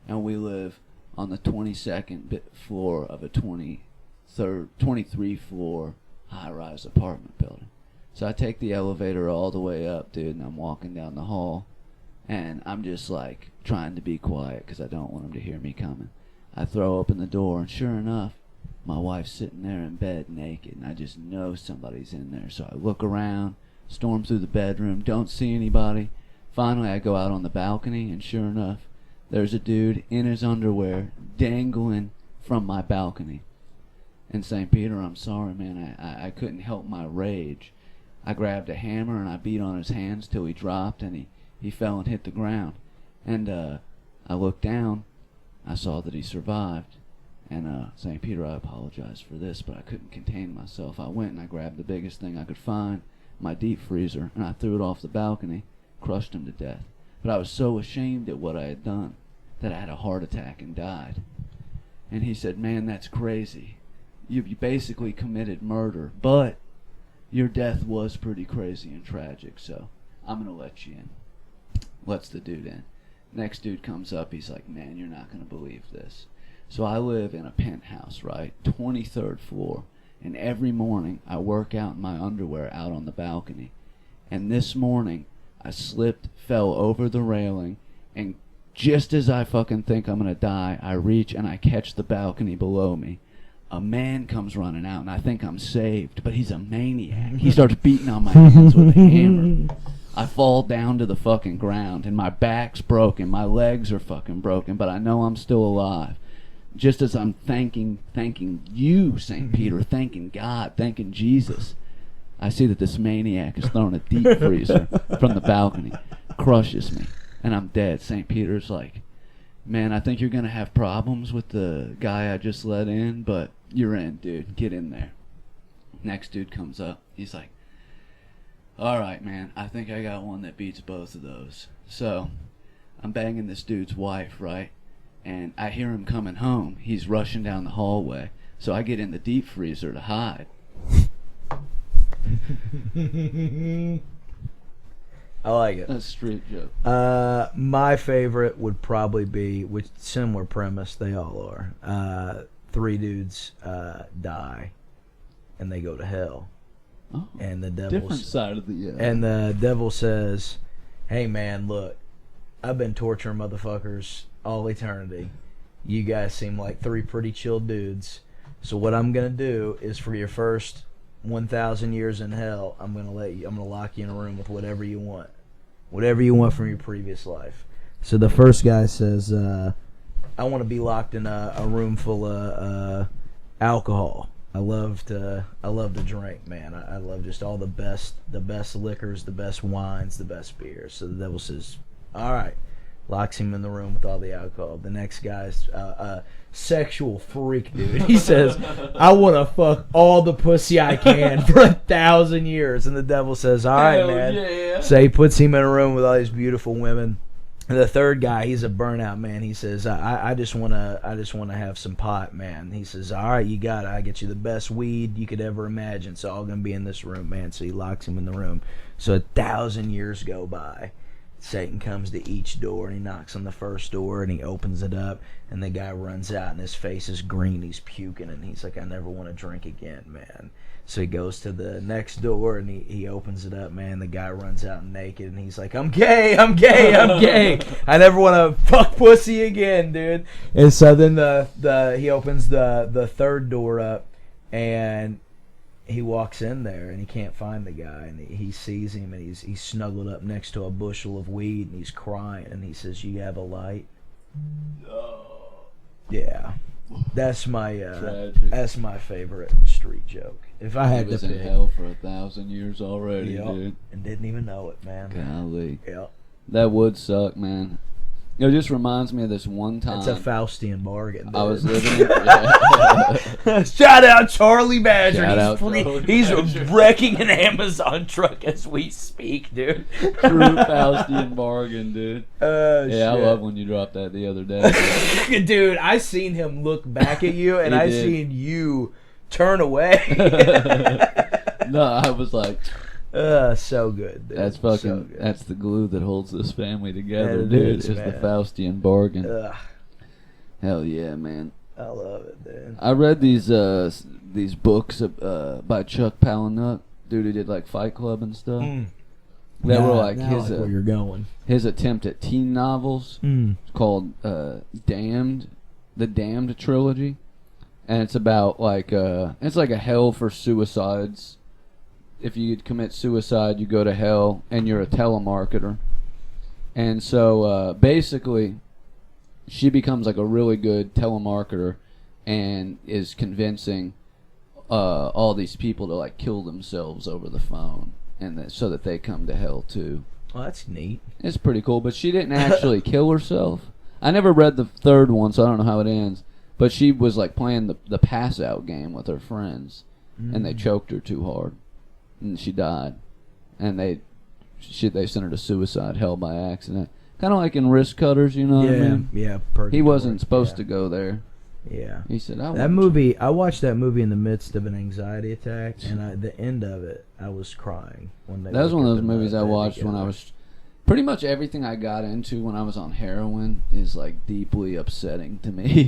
And we live on the 22nd floor of a 23-floor high-rise apartment building. So I take the elevator all the way up, dude, and I'm walking down the hall, and I'm just like trying to be quiet because I don't want him to hear me coming. I throw open the door, and sure enough, my wife's sitting there in bed naked, and I just know somebody's in there. So I look around, storm through the bedroom, don't see anybody. Finally, I go out on the balcony, and sure enough, there's a dude in his underwear dangling from my balcony. And St. Peter, I'm sorry, man, I couldn't help my rage. I grabbed a hammer, and I beat on his hands till he dropped, and he fell and hit the ground. And I looked down, I saw that he survived. And St. Peter, I apologize for this, but I couldn't contain myself. I went and I grabbed the biggest thing I could find, my deep freezer, and I threw it off the balcony, crushed him to death. But I was so ashamed at what I had done that I had a heart attack and died. And he said, "Man, that's crazy. You basically committed murder, but your death was pretty crazy and tragic, so I'm gonna let you in. Lets the dude in. Next dude comes up, he's like, man, you're not gonna believe this. So I live in a penthouse, right? 23rd floor. And every morning I work out in my underwear out on the balcony. And this morning I slipped, fell over the railing, and just as I fucking think I'm gonna die, I reach and I catch the balcony below me. A man comes running out, and I think I'm saved, but he's a maniac. He starts beating on my hands with a hammer. I fall down to the fucking ground, and my back's broken, my legs are fucking broken, but I know I'm still alive. Just as I'm thanking you, St. Peter, thanking God, thanking Jesus, I see that this maniac is throwing a deep freezer from the balcony, crushes me, and I'm dead. St. Peter's like, man, I think you're going to have problems with the guy I just let in, but you're in, dude. Get in there. Next dude comes up. He's like, all right, man, I think I got one that beats both of those. So I'm banging this dude's wife, right? And I hear him coming home. He's rushing down the hallway. So I get in the deep freezer to hide. I like it. That's a street joke. My favorite would probably be, which similar premise, they all are. Three dudes die, and they go to hell. Oh, and the devil, different side of the and the devil says, "Hey man, look, I've been torturing motherfuckers all eternity. You guys seem like three pretty chill dudes. So what I'm gonna do is for your first 1,000 years in hell, I'm gonna lock you in a room with whatever you want from your previous life." So the first guy says, "I want to be locked in a room full of alcohol. I love to drink, man. I love just all the best liquors, the best wines, the best beers." So the devil says, "All right." Locks him in the room with all the alcohol. The next guy's a sexual freak, dude. He says, "I want to fuck all the pussy I can for 1,000 years." And the devil says, "All right, man." Yeah. So he puts him in a room with all these beautiful women. And the third guy, he's a burnout man. He says, I just wanna have some pot, man." He says, "All right, you got it. I get you the best weed you could ever imagine. It's all gonna be in this room, man." So he locks him in the room. So 1,000 years go by. Satan comes to each door, and he knocks on the first door, and he opens it up, and the guy runs out, and his face is green. He's puking, and he's like, "I never want to drink again, man." So he goes to the next door, and he opens it up, man. The guy runs out naked, and he's like, I'm gay. I never want to fuck pussy again, dude." And so then he opens the third door up, and he walks in there, and he can't find the guy, and he sees him, and he's snuggled up next to a bushel of weed, and he's crying, and he says, "You have a light?" Yeah, that's my favorite street joke. If I had He was to in pick, hell for 1,000 years already, Yep, dude. and didn't even know it, man. Golly. Yep. That would suck, man. It just reminds me of this one time. It's a Faustian bargain, dude. I was living in... Shout out Charlie Badger. Shout out He's Charlie Badger. wrecking an Amazon truck as we speak, dude. True Faustian bargain, dude. Shit. I love when you dropped that the other day. Dude, I seen him look back at you, and He I did. seen you turn away. No, I was like... So good, dude. That's fucking. So good. That's the glue that holds this family together, Yeah, it dude. is, Is man. the Faustian bargain. Ugh, Hell yeah, man. I love it, dude. I read these books by Chuck Palahniuk, dude who did like Fight Club and stuff. That were like his where you're going. his attempt at teen novels. It's called Damned, the Damned trilogy, and it's about like it's like a hell for suicides. If you commit suicide, you go to hell, and you're a telemarketer. And so basically, she becomes like a really good telemarketer, and is convincing all these people to like kill themselves over the phone, and so that they come to hell too. Well, that's neat. It's pretty cool, but she didn't actually kill herself. I never read the third one, so I don't know how it ends. But she was like playing the pass out game with her friends, and they choked her too hard, and she died. And they sent her to suicide hell by accident, kind of like in Risk Cutters, you know what I mean? Yeah. He wasn't supposed to go there. Yeah. He said, That movie, I watched that movie in the midst of an anxiety attack, and at the end of it, I was crying. That was one of those movies I watched when I was... Pretty much everything I got into when I was on heroin is, like, deeply upsetting to me.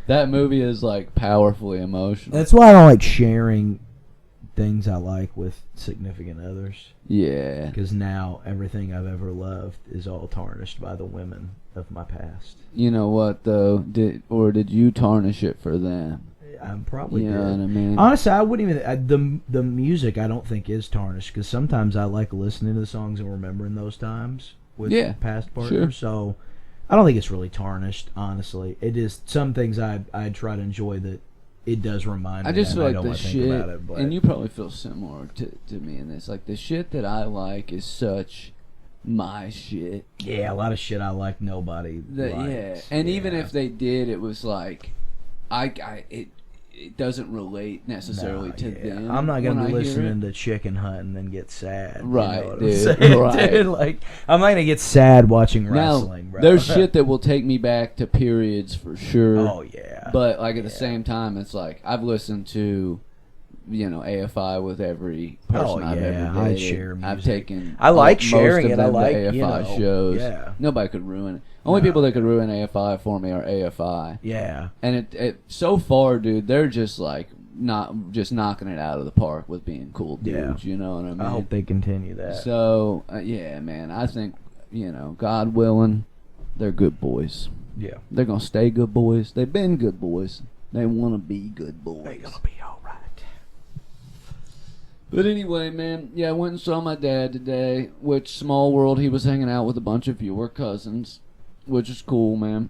That movie is, like, powerfully emotional. That's why I don't like sharing things I like with significant others. Yeah. Because now everything I've ever loved is all tarnished by the women of my past. You know what, though? Did you tarnish it for them? I probably did. You know what I mean? Honestly, I wouldn't even... the music I don't think is tarnished, because sometimes I like listening to the songs and remembering those times with past partners. Sure. So I don't think it's really tarnished, honestly. It is some things I try to enjoy that it does remind me. I just feel like the shit, about it, and you probably feel similar to me in this. Like, the shit that I like is such my shit. Yeah, a lot of shit I like nobody likes. Yeah, and even if they did, it was like, it doesn't relate necessarily to them. I'm not gonna be listening to Chicken Hunt and then get sad. Right, you know dude. Right. Dude, like, I'm not gonna get sad watching wrestling, now, bro. There's shit that will take me back to periods for sure. Oh yeah. But like at the same time, it's like I've listened to, AFI with every person I've ever dated. I share music. I've taken. I like most sharing of it. them I like to AFI shows. Yeah. Nobody could ruin it. Only people that could ruin AFI for me are AFI. Yeah. And it so far, dude, they're just like not just knocking it out of the park with being cool dudes. You know what I mean? I hope they continue that. So yeah, man, I think God willing, they're good boys. Yeah. They're gonna stay good boys. They've been good boys. They want to be good boys. They're gonna be all right. But anyway, man, I went and saw my dad today. Which, small world, he was hanging out with a bunch of your cousins, which is cool, man.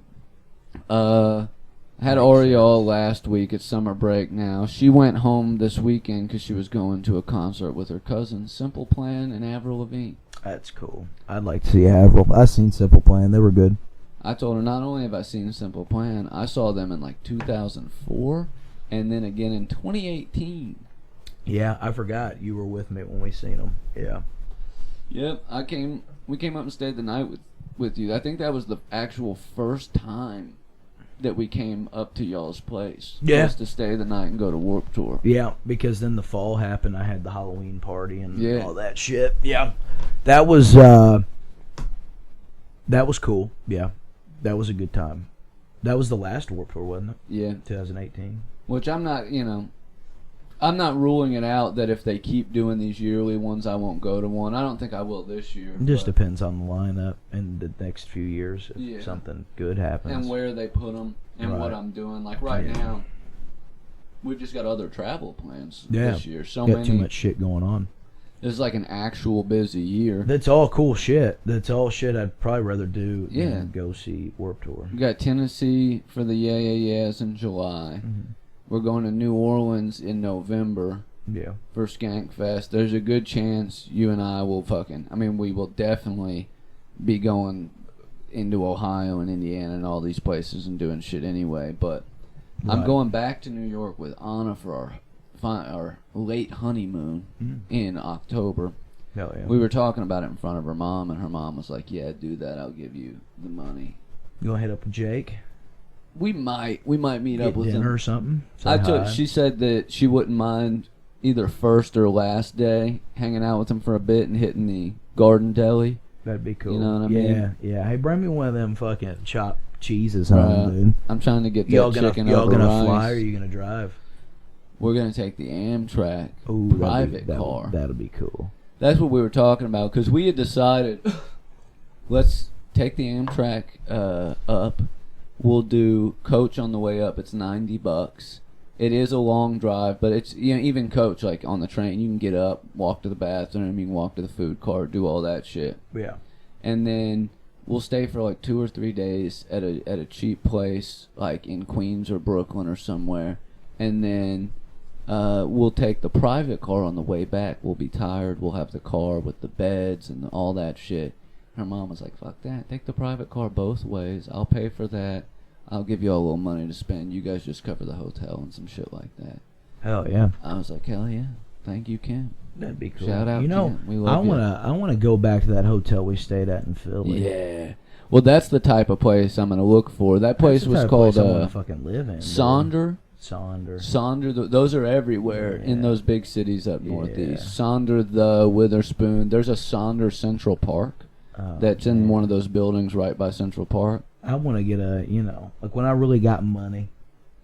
Had Ariel last week. It's summer break now. She went home this weekend because she was going to a concert with her cousins, Simple Plan and Avril Lavigne. That's cool. I'd like to see Avril. I've seen Simple Plan. They were good. I told her not only have I seen Simple Plan, I saw them in like 2004 and then again in 2018. Yeah, I forgot you were with me when we seen them. Yeah. Yep, we came up and stayed the night with you. I think that was the actual first time that we came up to y'all's place. Yeah. Just to stay the night and go to Warped Tour. Yeah, because then the fall happened. I had the Halloween party and all that shit. Yeah. That was cool. Yeah. That was a good time. That was the last Warped Tour, wasn't it? Yeah. 2018. Which I'm not ruling it out that if they keep doing these yearly ones, I won't go to one. I don't think I will this year. It just depends on the lineup in the next few years if something good happens. And where they put them and what I'm doing. Like right now, we've just got other travel plans this year. Got too much shit going on. It's like an actual busy year. That's all cool shit. That's all shit I'd probably rather do than go see Warped Tour. We got Tennessee for the Yeah Yeah Yeahs in July. Mm-hmm. We're going to New Orleans in November. Yeah. For Skank Fest. There's a good chance you and I will we will definitely be going into Ohio and Indiana and all these places and doing shit anyway. But I'm going back to New York with Anna for our late honeymoon in October. Hell yeah. We were talking about it in front of her mom, and her mom was like, "Yeah, do that. I'll give you the money." You gonna hit up with Jake? We might meet up with him or something. She said that she wouldn't mind either first or last day hanging out with him for a bit and hitting the Garden Deli. That'd be cool. You know what I mean? Yeah. Hey, bring me one of them fucking chopped cheeses home, dude. I'm trying to get that chicken over rice. Y'all gonna fly or are you gonna drive? We're gonna take the Amtrak private car. That'll be cool. That's what we were talking about because we had decided let's take the Amtrak up. We'll do coach on the way up. It's $90. It is a long drive, but it's even coach like on the train. You can get up, walk to the bathroom, you can walk to the food cart, do all that shit. Yeah. And then we'll stay for like 2 or 3 days at a cheap place like in Queens or Brooklyn or somewhere, and then we'll take the private car on the way back. We'll be tired. We'll have the car with the beds and all that shit. Her mom was like, fuck that. Take the private car both ways. I'll pay for that. I'll give you all a little money to spend. You guys just cover the hotel and some shit like that. Hell yeah. I was like, hell yeah. Thank you, Kim. That'd be cool. Shout out, Kim. We love I wanna go back to that hotel we stayed at in Philly. Yeah. Well, that's the type of place I'm gonna look for. That place was called fucking live in, Sonder. Sonder. Those are everywhere in those big cities up northeast. Sonder, the Witherspoon. There's a Sonder Central Park that's in one of those buildings right by Central Park. I want to get a, like when I really got money,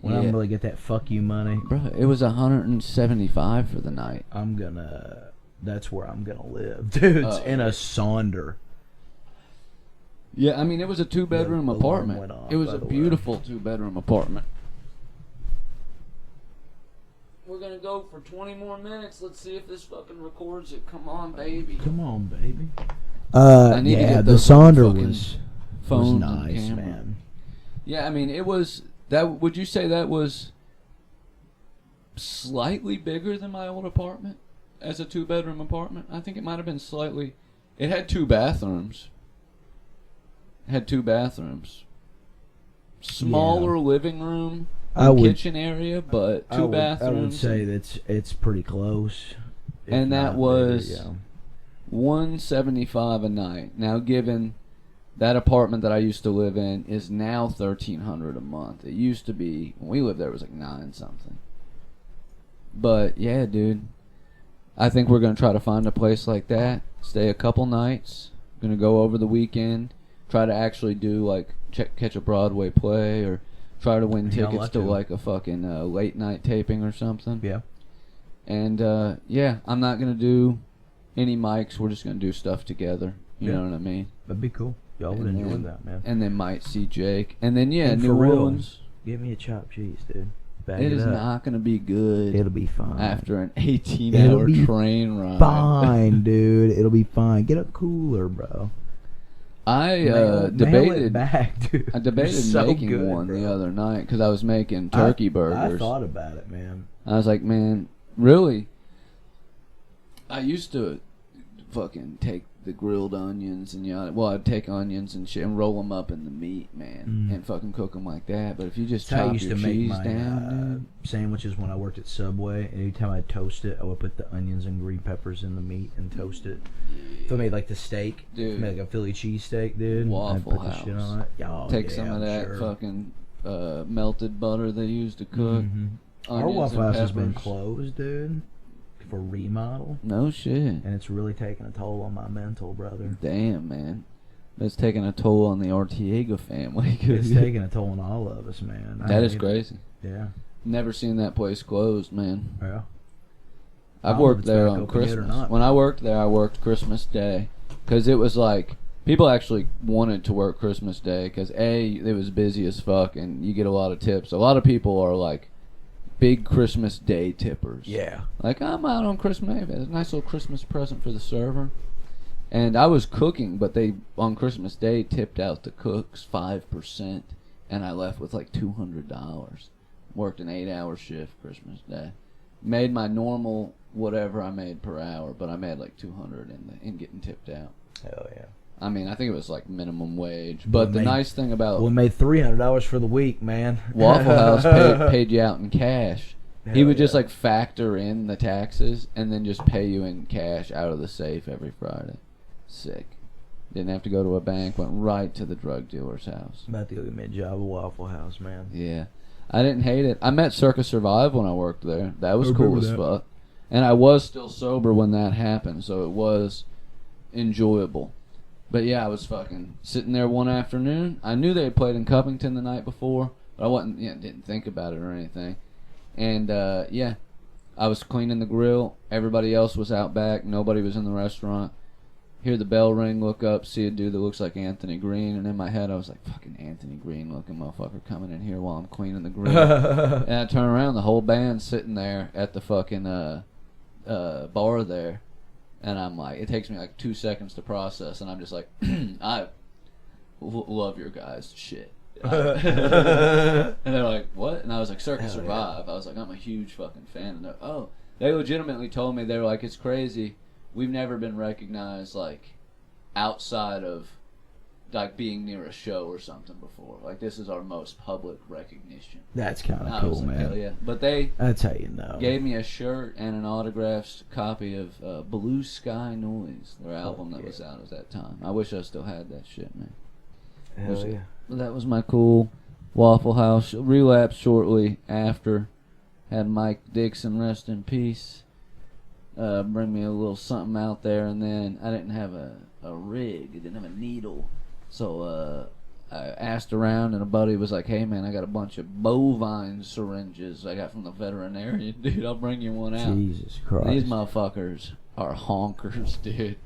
when I really get that fuck you money. Bro, it was $175 for the night. That's where I'm gonna live, dude. In a Sonder. Yeah, I mean, it was a 2-bedroom apartment. It was a beautiful 2-bedroom apartment. We're gonna go for 20 more minutes. Let's see if this fucking records it. Come on, baby. Come on, baby. The Sonder was nice, man. Yeah, I mean, it was that. Would you say that was slightly bigger than my old apartment as a 2-bedroom apartment? I think it might have been slightly. It had 2 bathrooms. Smaller living room, kitchen area, but 2 bathrooms. I would say it's pretty close. And that was $175 a night. Now, given that apartment that I used to live in is now $1,300 a month. It used to be, when we lived there, it was like 9 something. But yeah, dude, I think we're gonna try to find a place like that. Stay a couple nights. Gonna go over the weekend. Try to actually do like catch a Broadway play, or try to win tickets to like a fucking late night taping or something. Yeah. And I'm not gonna do any mics. We're just gonna do stuff together. You know what I mean? That'd be cool. Y'all would enjoy that, man. And then might see Jake. And then New Orleans. Give me a chopped cheese, dude. It is not gonna be good. It'll be fine after an 18-hour train ride. Fine, dude. It'll be fine. Get a cooler, bro. I debated making one the other night because I was making turkey burgers. I thought about it, man. I was like, man, really? I used to fucking take the grilled onions and I'd take onions and shit and roll them up in the meat, man, and fucking cook them like that. But if you just chop your cheese down, sandwiches when I worked at Subway, and anytime I'd toast it, I would put the onions and green peppers in the meat and toast it. If I made like the steak, dude, made like a Philly cheesesteak, dude, Waffle House. The shit on it. Take some of that fucking melted butter they use to cook. Our Waffle House has been closed, dude, for remodel. No shit. And it's really taking a toll on my mental, brother. Damn, man. It's taking a toll on the Ortega family. It's taking a toll on all of us, man. That is crazy. Yeah. Never seen that place closed, man. Yeah. I've worked there on Christmas. When I worked there, I worked Christmas Day. Because it was like, people actually wanted to work Christmas Day because, A, it was busy as fuck and you get a lot of tips. A lot of people are like big Christmas Day tippers. Yeah. Like, I'm out on Christmas Day. It's a nice little Christmas present for the server. And I was cooking, but they, on Christmas Day, tipped out the cooks 5%. And I left with like $200. Worked an 8-hour shift Christmas Day. Made my normal whatever I made per hour, but I made like $200 in getting tipped out. Hell yeah. I mean, I think it was like minimum wage. But the nice thing about... We made $300 for the week, man. Waffle House paid you out in cash. He would just like factor in the taxes and then just pay you in cash out of the safe every Friday. Sick. Didn't have to go to a bank. Went right to the drug dealer's house. I'm about to go get me a job at Waffle House, man. Yeah. I didn't hate it. I met Circa Survive when I worked there. That was cool as fuck. And I was still sober when that happened, so it was enjoyable. But yeah, I was fucking sitting there one afternoon. I knew they had played in Covington the night before, but I wasn't, didn't think about it or anything. And I was cleaning the grill. Everybody else was out back. Nobody was in the restaurant. Hear the bell ring, look up, see a dude that looks like Anthony Green, and in my head I was like, fucking Anthony Green looking motherfucker coming in here while I'm cleaning the grill. And I turn around, the whole band's sitting there at the fucking bar there, and I'm like, it takes me like 2 seconds to process, and I'm just like, I love your guys' shit. And they're like, what? And I was like, Circa Survive. Yeah. I was like, I'm a huge fucking fan. And they legitimately told me, they were like, it's crazy. We've never been recognized, like, outside of, like, being near a show or something before. Like, this is our most public recognition. That's kind of cool, man. Hell yeah. But that's how you know. Gave me a shirt and an autographed copy of Blue Sky Noise, their album that was out at that time. I wish I still had that shit, man. Hell yeah. That was my cool Waffle House. Relapsed shortly after. Had Mike Dixon, rest in peace, bring me a little something out there, and then I didn't have a rig. I didn't have a needle. So I asked around, and a buddy was like, hey, man, I got a bunch of bovine syringes I got from the veterinarian. Dude, I'll bring you one out. Jesus Christ. These motherfuckers are honkers, dude.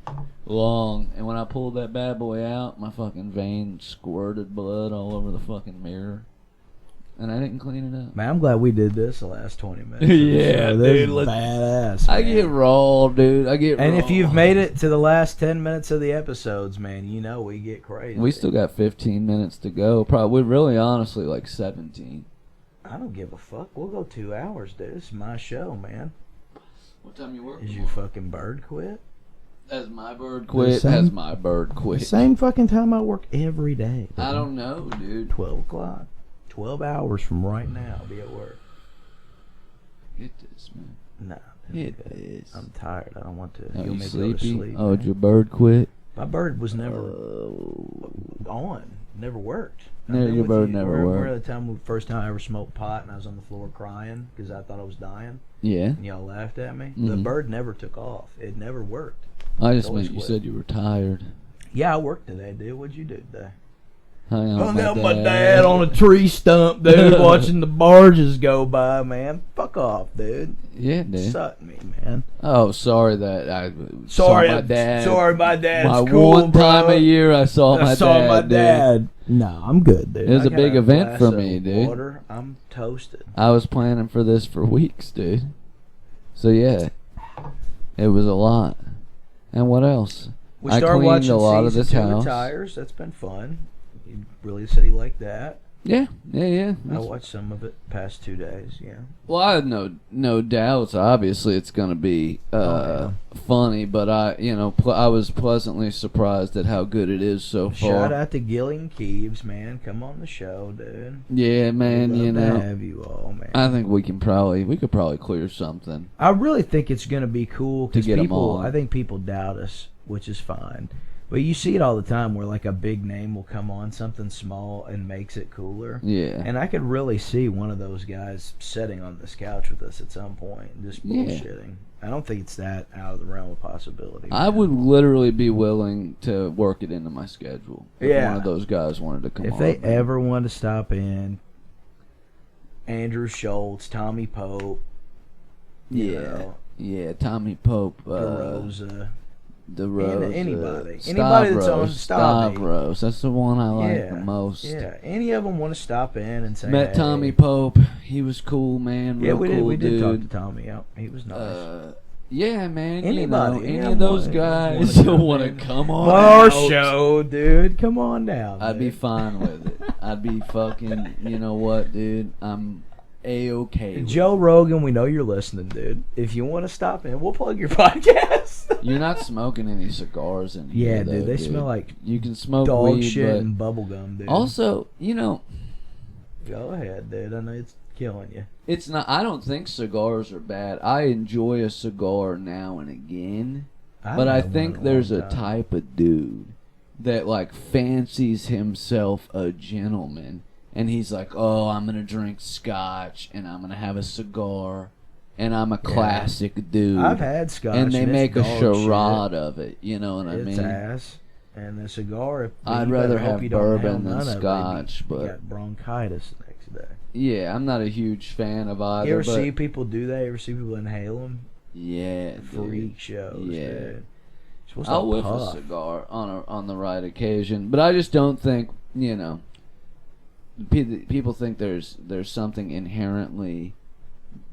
Long. And when I pulled that bad boy out, my fucking vein squirted blood all over the fucking mirror. And I didn't clean it up. Man, I'm glad we did this the last 20 minutes. Yeah, this dude, is badass. Man. I get raw, dude. I get raw. And if you've made it to the last 10 minutes of the episodes, man, you know we get crazy. We still got 15 minutes to go. Probably, really, honestly, like 17. I don't give a fuck. We'll go 2 hours, dude. This is my show, man. What time you work? Is your fucking bird quit? Has my bird quit? Has my bird quit? Same fucking time I work every day. Dude. I don't know, dude. 12 o'clock. 12 hours from right now, I'll be at work. It is, man. Nah. It is. I'm tired. I don't want to. Are You'll you make me go to sleepy? sleep. Oh, Man. did your bird quit? My bird was never on. Never worked. I've No, been your with bird you. never Remember worked. the first time I ever smoked pot and I was on the floor crying because I thought I was dying? Yeah. And y'all laughed at me? The Mhm. bird never took off. It never worked. I just always meant you quit. said you were tired. Yeah, I worked today, dude. What'd you do today? Hung Hung out with my dad on a tree stump, dude, watching the barges go by, man. Fuck off, dude. Yeah, dude. Suck me, man. Oh, sorry that I Sorry, saw my dad. Sorry, my dad's My cool, one time bro. a year I saw my I saw dad. my dude. dad. No, I'm good, dude. It was I a got big event glass for of me, dude. Water. I'm toasted. I was planning for this for weeks, dude. So yeah, it was a lot. And what else? We I started cleaned watching a lot of season this 2 house. Tires. That's been fun. He really said he liked that. Yeah. I That's- watched some of it past 2 days. Yeah. Well, I had no doubts. Obviously, it's going to be funny, but I was pleasantly surprised at how good it is so far. Shout out to Gillian Keeves, man. Come on the show, dude. Yeah, man. We'd You love to know, have you all, man. I think we could probably clear something. I really think it's going to be cool To because get 'em people. on. I think people doubt us, which is fine. But you see it all the time where like a big name will come on something small and makes it cooler. Yeah. And I could really see one of those guys sitting on this couch with us at some point and just Yeah. bullshitting. I don't think it's that out of the realm of possibility. I would literally be willing to work it into my schedule if Yeah. one of those guys wanted to come on. If they ever want to stop in, Andrew Schultz, Tommy Pope, you know, Yeah, Tommy Pope, DeRosa. DeRosa, Anybody that's on Stavros. That's the one I like the most. Yeah, any of them want to stop in and say, Met hey. Tommy Pope. He was cool, man. Yeah, Real we cool did dude. talk to Tommy. Yeah, he was nice. Yeah, man. Anybody, any yeah, of those wanna- guys wanna come want to in. come on Our out. show, dude. Come on down. I'd be dude. fine with it. I'd be fucking. You know what, dude? I'm A-okay. Joe Rogan, we know you're listening, dude. If you want to stop in, we'll plug your podcast. You're not smoking any cigars in here. Yeah, though, dude. They smell like You can smoke dog weed, shit but and bubble gum, dude. also, Go ahead, dude. I know it's killing you. it's not. I don't think cigars are bad. I enjoy a cigar now and again, but I think there's a type of dude that like fancies himself a gentleman, and he's like, "Oh, I'm gonna drink scotch, and I'm gonna have a cigar, and I'm a classic dude." I've had scotch, and they it's make a dog charade shit. of it. You know what I It's mean? ass. And the cigar, I'd you rather better hope have you don't bourbon have than none of it. scotch, You but- got bronchitis the next day. Yeah, I'm not a huge fan of either. You ever but see people do that? You ever see people inhale them? yeah, dude. Freak shows, Yeah. dude. You're supposed to I'll whiff a puff. cigar on the right occasion, but I just don't think people think there's something inherently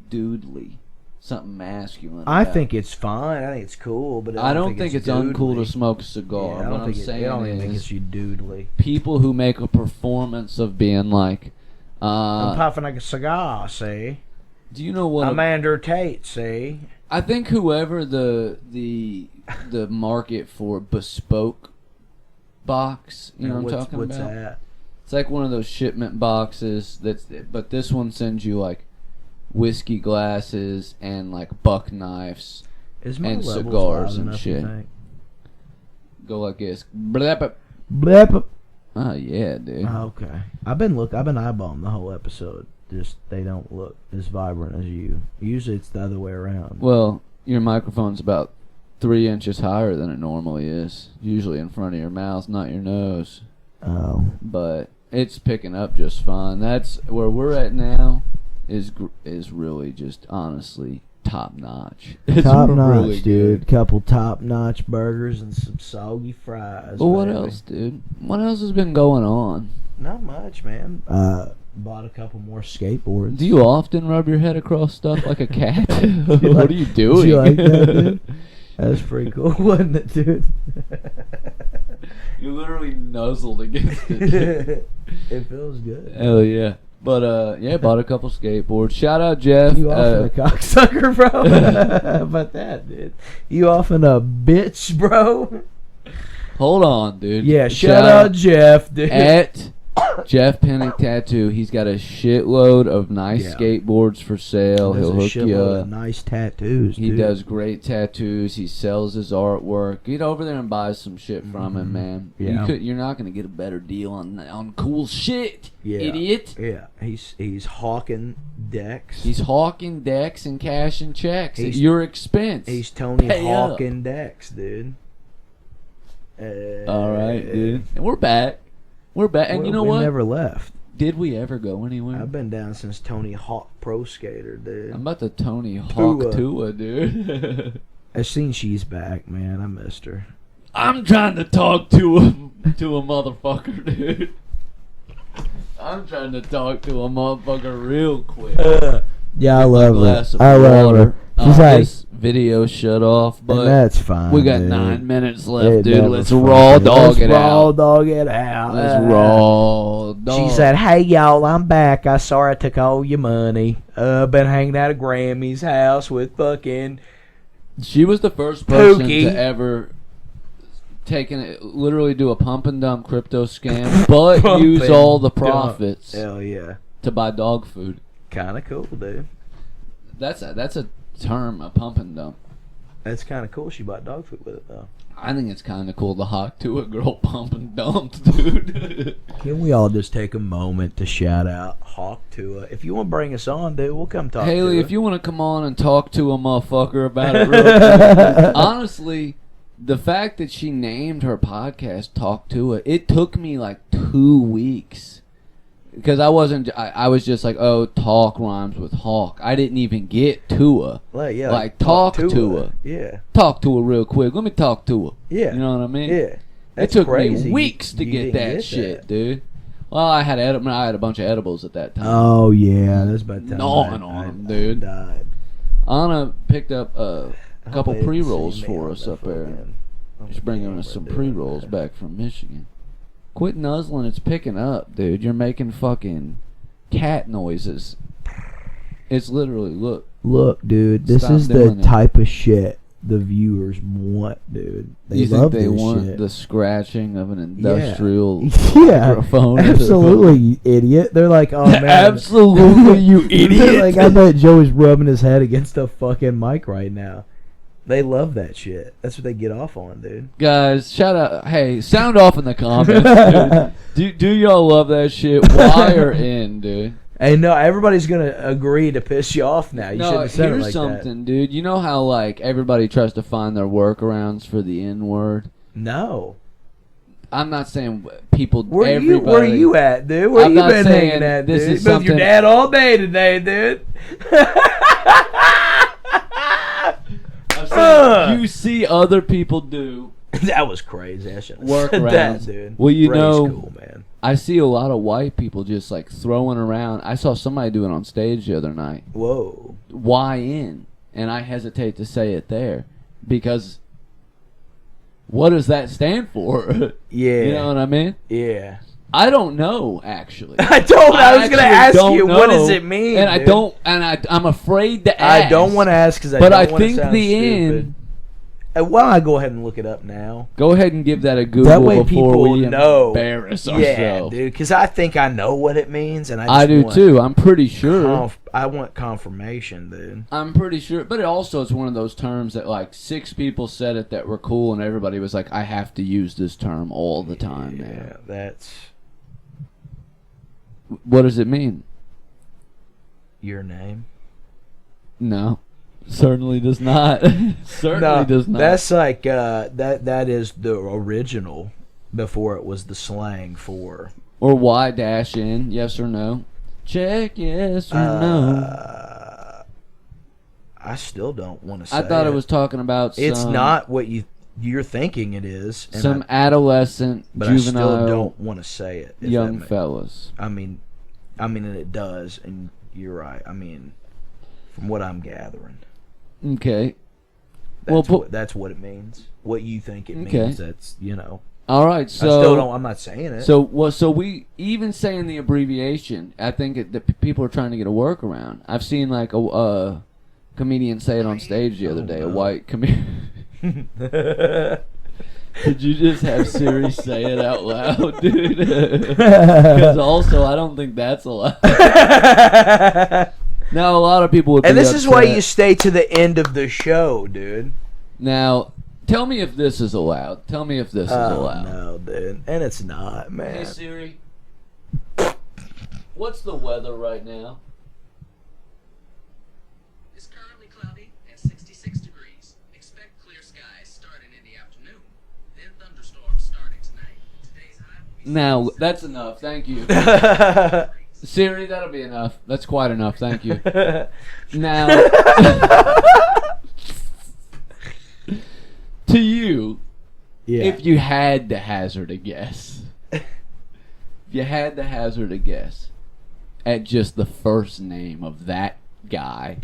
dudely, something masculine. I about think it's fine. I think it's cool, but I don't think it's uncool to doodly. smoke a cigar. Yeah, I what don't I'm think saying I don't even think is it's you doodly. people who make a performance of being like, I'm puffing like a cigar, see? do you know what? I'm Andrew Tate, see? I think whoever the market for bespoke box, you know what I'm talking what's about? that? It's like one of those shipment boxes but this one sends you like whiskey glasses and like buck knives Is my and levels cigars loud and enough, shit. you think? Go like this. Blep. Blep. Oh yeah, dude. Okay. I've been eyeballing the whole episode. Just they don't look as vibrant as you. Usually it's the other way around. Well, your microphone's about 3 inches higher than it normally is. Usually in front of your mouth, not your nose. Oh. But it's picking up just fine. That's where we're at now. Is really just honestly top notch. It's Top notch, really dude. good. Couple top notch burgers and some soggy fries. Well, what baby. else, dude? What else has been going on? Not much, man. Bought a couple more skateboards. Do you often rub your head across stuff like a cat? What What are you doing? Did you like that, dude? That's pretty cool, wasn't it, dude? You literally nuzzled against it. It feels good. Hell yeah. But yeah, bought a couple skateboards. Shout out Jeff. You often a cocksucker, bro. How about that, dude? You often a bitch, bro. Hold on, dude. Yeah, shout out Jeff, dude. At Jeff Pennick Tattoo. He's got a shitload of nice skateboards for sale. There's He'll a hook you shitload up. of nice tattoos, He dude. does great tattoos. He sells his artwork. Get over there and buy some shit from him, man. Yeah. You're not gonna get a better deal on cool shit, Yeah. idiot. Yeah, he's hawking decks. He's hawking decks and cashing checks at He's- your expense. He's Tony Pay up. hawking decks, dude. All right, dude. And we're back. We're back. And you know we what? never left. Did we ever go anywhere? I've been down since Tony Hawk Pro Skater, dude. I'm about to Tony Hawk Tua. Tua, dude. I've seen she's back, man. I missed her. I'm trying to talk to a motherfucker, dude. I'm trying to talk to a motherfucker real quick. Yeah, I love Glass her. of I love water. her. She's like, This video shut off, but and that's fine. we got dude. 9 minutes left, It dude. never Let's fine, raw dude. dog Let's it raw out. dog it out. Let's raw dog. She said, "Hey y'all, I'm back. I sorry I took all your money. Been hanging out at Grammy's house with fucking She was the first person Pookie. to ever literally do a pump and dump crypto scam, but Pump use and all the dump. profits Hell yeah, to buy dog food. kind of cool, dude. That's a term, a pump and dump. That's kind of cool. She bought dog food with it though. I think it's kind of cool to hawk to a girl pump and dump, dude. Can we all just take a moment to shout out Hawk Tua? If you want to bring us on, dude, we'll come talk. Haley, to if you want to come on and talk to a motherfucker about it real quick. Honestly, the fact that she named her podcast Talk to It, it took me like 2 weeks. Because I was just like, oh, talk rhymes with hawk. I didn't even get Tua. like talk to her. Yeah, Talk to her real quick. Let me talk to her. yeah, You know what I mean? yeah. It That's took crazy. me weeks to You get didn't that shit, that. dude. Well, I had a bunch of edibles at that time. Oh yeah, that's about the time. Gnawing on 'em, dude. Died. Anna picked up a I couple hope they didn't pre-rolls see me for on us the up there. fucking- on She's the bringing camera us some doing pre-rolls that. back from Michigan. Quit nuzzling, it's picking up, dude. You're making fucking cat noises. It's literally, look. Look, dude, this Stop is the doing it. type of shit the viewers want, dude. They You love think they this want shit. the scratching of an industrial Yeah, microphone? absolutely, you idiot. They're like, oh man, Absolutely, you They're idiot. like, I bet Joey's rubbing his head against a fucking mic right now. They love that shit. That's what they get off on, dude. Guys, shout out. Hey, sound off in the comments, dude. Do y'all love that shit? Wire in, dude. Hey, no, everybody's gonna agree to piss you off now. You shouldn't No, have said it here's like something, dude. You know how like everybody tries to find their workarounds for the N word? that. No. I'm not saying people. Where everybody, you at, dude? Where I'm you not been saying hanging at, this dude? is Been with your something- dad all day today, dude. I'm saying you see other people do That was crazy. I should have said workarounds, that, dude. Well, you Ray's know, cool, man. I see a lot of white people just like throwing around. I saw somebody do it on stage the other night. Whoa. YN, and I hesitate to say it there because what does that stand for? Yeah. You know what I mean? Yeah. I don't know actually. I was gonna actually ask don't you, what know, does it mean? And dude? I'm afraid to ask. I don't want to ask because But don't I wanna think sound the stupid. end. Why don't I go ahead and look it up now? Go ahead and give that a Google That way before people we know. embarrass Yeah, ourselves. dude, because I think I know what it means, and I do too. I'm pretty sure. I want confirmation, dude. I'm pretty sure, but it also is one of those terms that like 6 people said it that were cool, and everybody was like, "I have to use this term all the time." Yeah, man. that's What does it mean? your name. No, certainly does not. Certainly does not. That's like that is the original before it was the slang for. Or Y-in, yes or no? Check yes or no. I still don't want to say. I thought it was talking about. It's not what you're thinking it is. And some adolescent, but juvenile, I still don't want to say it. if young that makes- fellas. I mean, and it does, and you're right. I mean, from what I'm gathering, Okay. that's what it means. What you think it Okay. means, that's All right. I So still don't. I'm not saying it. So we even saying the abbreviation. I think that people are trying to get a workaround. I've seen like a comedian say it on stage the other day. A white comedian. Did you just have Siri say it out loud, dude? Because also, I don't think that's allowed. Now, a lot of people would be and this is why upset. you stay to the end of the show, dude. Now, tell me if this is allowed. Tell me if this is allowed. No, dude. And it's not, man. Hey, Siri. What's the weather right now? It's currently cloudy and 66 degrees. Expect clear skies starting in the afternoon. Then thunderstorms starting tonight. Today's high will be Now, that's enough. Thank you. Siri, that'll be enough. That's quite enough. Thank you. Now, to you, Yeah. if you had to hazard a guess, at just the first name of that guy,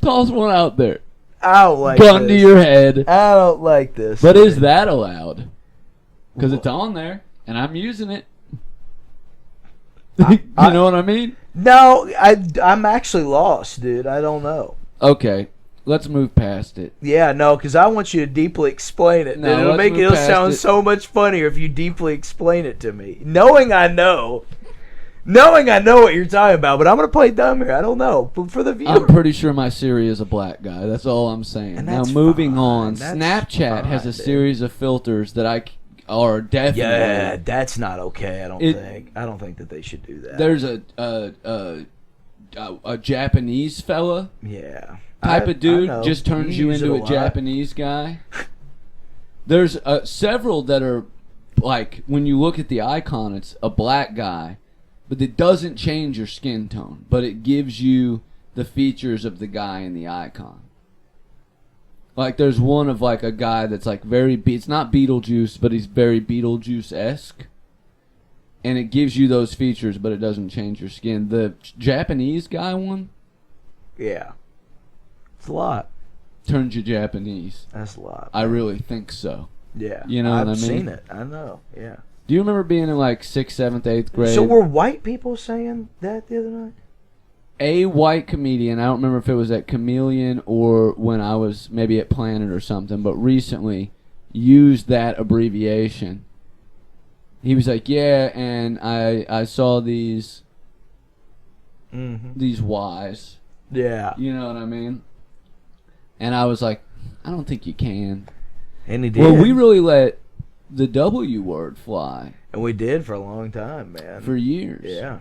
toss one out there. I don't like Gun this. to your head. I don't like this. But is that allowed? Because it's on there, and I'm using it. You know what I mean? No, I'm actually lost, dude. I don't know. Okay, let's move past it. Yeah, no, because I want you to deeply explain it. No, Dude. It'll let's make move it past sound it. so much funnier if you deeply explain it to me. Knowing I know what you're talking about, but I'm gonna play dumb here. I don't know. But for the viewer, I'm pretty sure my Siri is a black guy. That's all I'm saying. And Now, that's moving fine. on. That's Snapchat has fine, a dude. series of filters that are definitely. yeah, that's not okay. I don't It- think. I don't think that they should do that. There's a Japanese fella yeah. type I of dude know. just turns you use it into a lot. Japanese guy. There's several that are like when you look at the icon, it's a black guy, but it doesn't change your skin tone, but it gives you the features of the guy in the icon. Like there's one of like a guy that's like it's not Beetlejuice, but he's very Beetlejuice-esque. And it gives you those features, but it doesn't change your skin. The Japanese guy one Yeah. It's a lot. turns you Japanese. That's a lot. I really think so. Yeah. You know what I I've mean? seen it. I know. Yeah. Do you remember being in like 6th, 7th, 8th grade? So were white people saying that the other night? A white comedian, I don't remember if it was at Chameleon or when I was maybe at Planet or something, but recently used that abbreviation. He was like, yeah, and I saw these Y's. Yeah. You know what I mean? And I was like, I don't think you can. And he did. Well, we really let the W word fly and we did for a long time, man. for years. Yeah.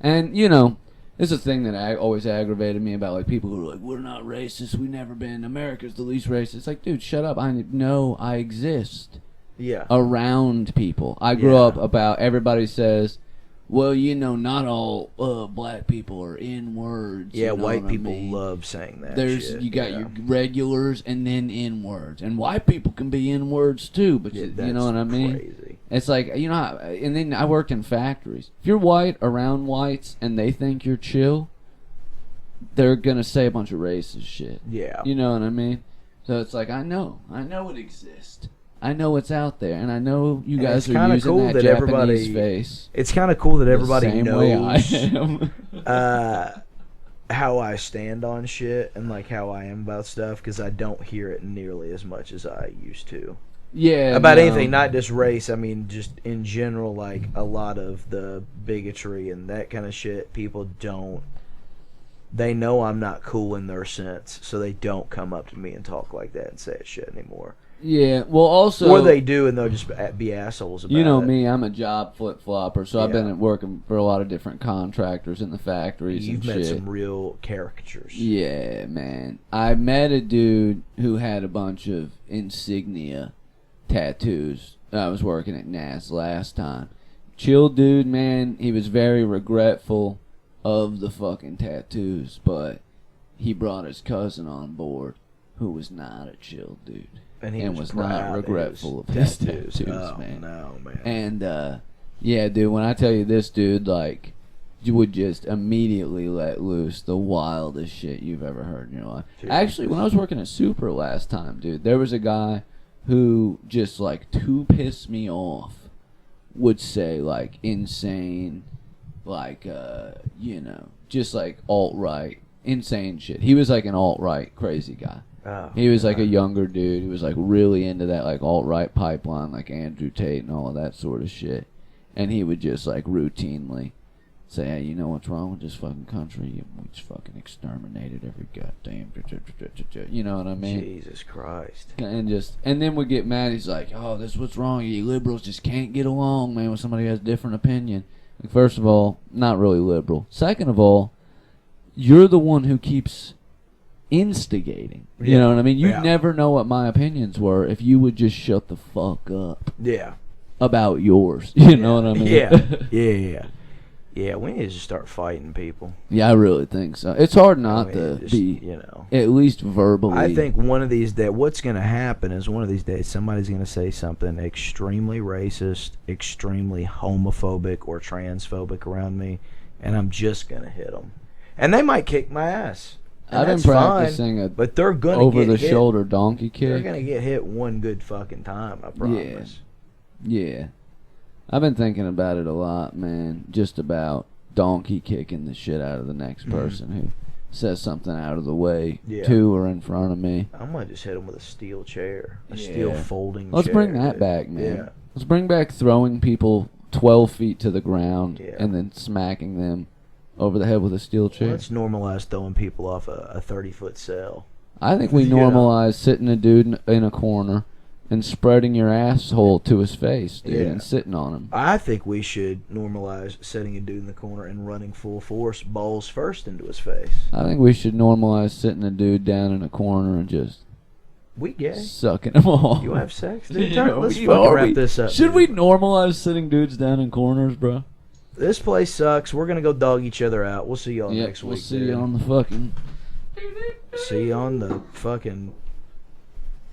And, you know, this is a thing that always aggravated me about, like, people who are like, we're not racist, we've never been, America's the least racist. It's like, dude, shut up. I know I exist Yeah. around people. I grew Yeah. up about, everybody says, well, you know, not all black people are N-words. Yeah, you know white what I people mean? love saying that There's shit. you got yeah. your regulars and then N-words. And white people can be N-words too, but Yeah, you know what I mean? Crazy. It's like, you know, and then I worked in factories. If you're white around whites and they think you're chill, they're going to say a bunch of racist shit. Yeah. You know what I mean? So it's like, I know it exists. I know it's out there, and I know you And guys it's are kinda using cool that that Japanese everybody- face. It's kind of cool that the everybody same way I knows. am. how I stand on shit and like how I am about stuff, because I don't hear it nearly as much as I used to. Yeah. About anything, not just race. I mean, just in general, like a lot of the bigotry and that kind of shit. People don't. They know I'm not cool in their sense, so they don't come up to me and talk like that and say that shit anymore. Yeah, well, also... Or they do, and they'll just be assholes about it. You know me, I'm a job flip-flopper, so I've Yeah. been working for a lot of different contractors in the factories You've and met shit. some real caricatures. Yeah, man. I met a dude who had a bunch of insignia tattoos. I was working at NAS last time. Chill dude, man. He was very regretful of the fucking tattoos, but he brought his cousin on board, who was not a chill dude. And he was not proud regretful of his tattoos, oh, man. No, man. And, yeah, dude, when I tell you this dude, like, you would just immediately let loose the wildest shit you've ever heard in your life. Jesus. Actually, when I was working at Super last time, dude, there was a guy who just, like, to piss me off, would say, like, insane, like, you know, just, like, alt-right, insane shit. He was, like, an alt-right crazy guy. Oh, He was like a younger dude. He was like really into that like alt-right pipeline, like Andrew Tate and all of that sort of shit. And he would just like routinely say, "Hey, you know what's wrong with this fucking country? We just fucking exterminated every goddamn." You know what I mean? Jesus Christ. And then we get mad. He's like, "Oh, this is what's wrong. You liberals just can't get along, man, with somebody who has a different opinion." Like, first of all, not really liberal. Second of all, you're the one who keeps instigating. You know what I mean? You'd never know what my opinions were if you would just shut the fuck up Yeah. about yours. You know what I mean? Yeah, we need to just start fighting people. Yeah, I really think so. It's hard not to just, be, you know. at least verbally. I think one of these days, what's going to happen is one of these days somebody's going to say something extremely racist, extremely homophobic or transphobic around me, and I'm just going to hit them. And they might kick my ass. I've been that's practicing fine, a but they're gonna over-the-shoulder donkey kick. They're gonna get hit one good fucking time, I promise. Yeah. I've been thinking about it a lot, man. Just about donkey kicking the shit out of the next person who says something out of the way to or in front of me. I'm gonna just hit them with a steel chair, a steel folding Let's chair. bring that back, man. Yeah. Let's bring back throwing people 12 feet to the ground Yeah. and then smacking them over the head with a steel chair. Let's normalize throwing people off a 30-foot cell. I think we normalize sitting a dude in a corner and spreading your asshole to his face, dude, and sitting on him. I think we should normalize setting a dude in the corner and running full force, balls first into his face. I think we should normalize sitting a dude down in a corner and just We gay? sucking him off. You have sex? Dude, Yeah, let's we fucking are. wrap this up. Should dude. we normalize sitting dudes down in corners, bro? This place sucks. We're gonna go dog each other out. We'll see y'all next week. We'll see dude. you on the fucking... See you on the fucking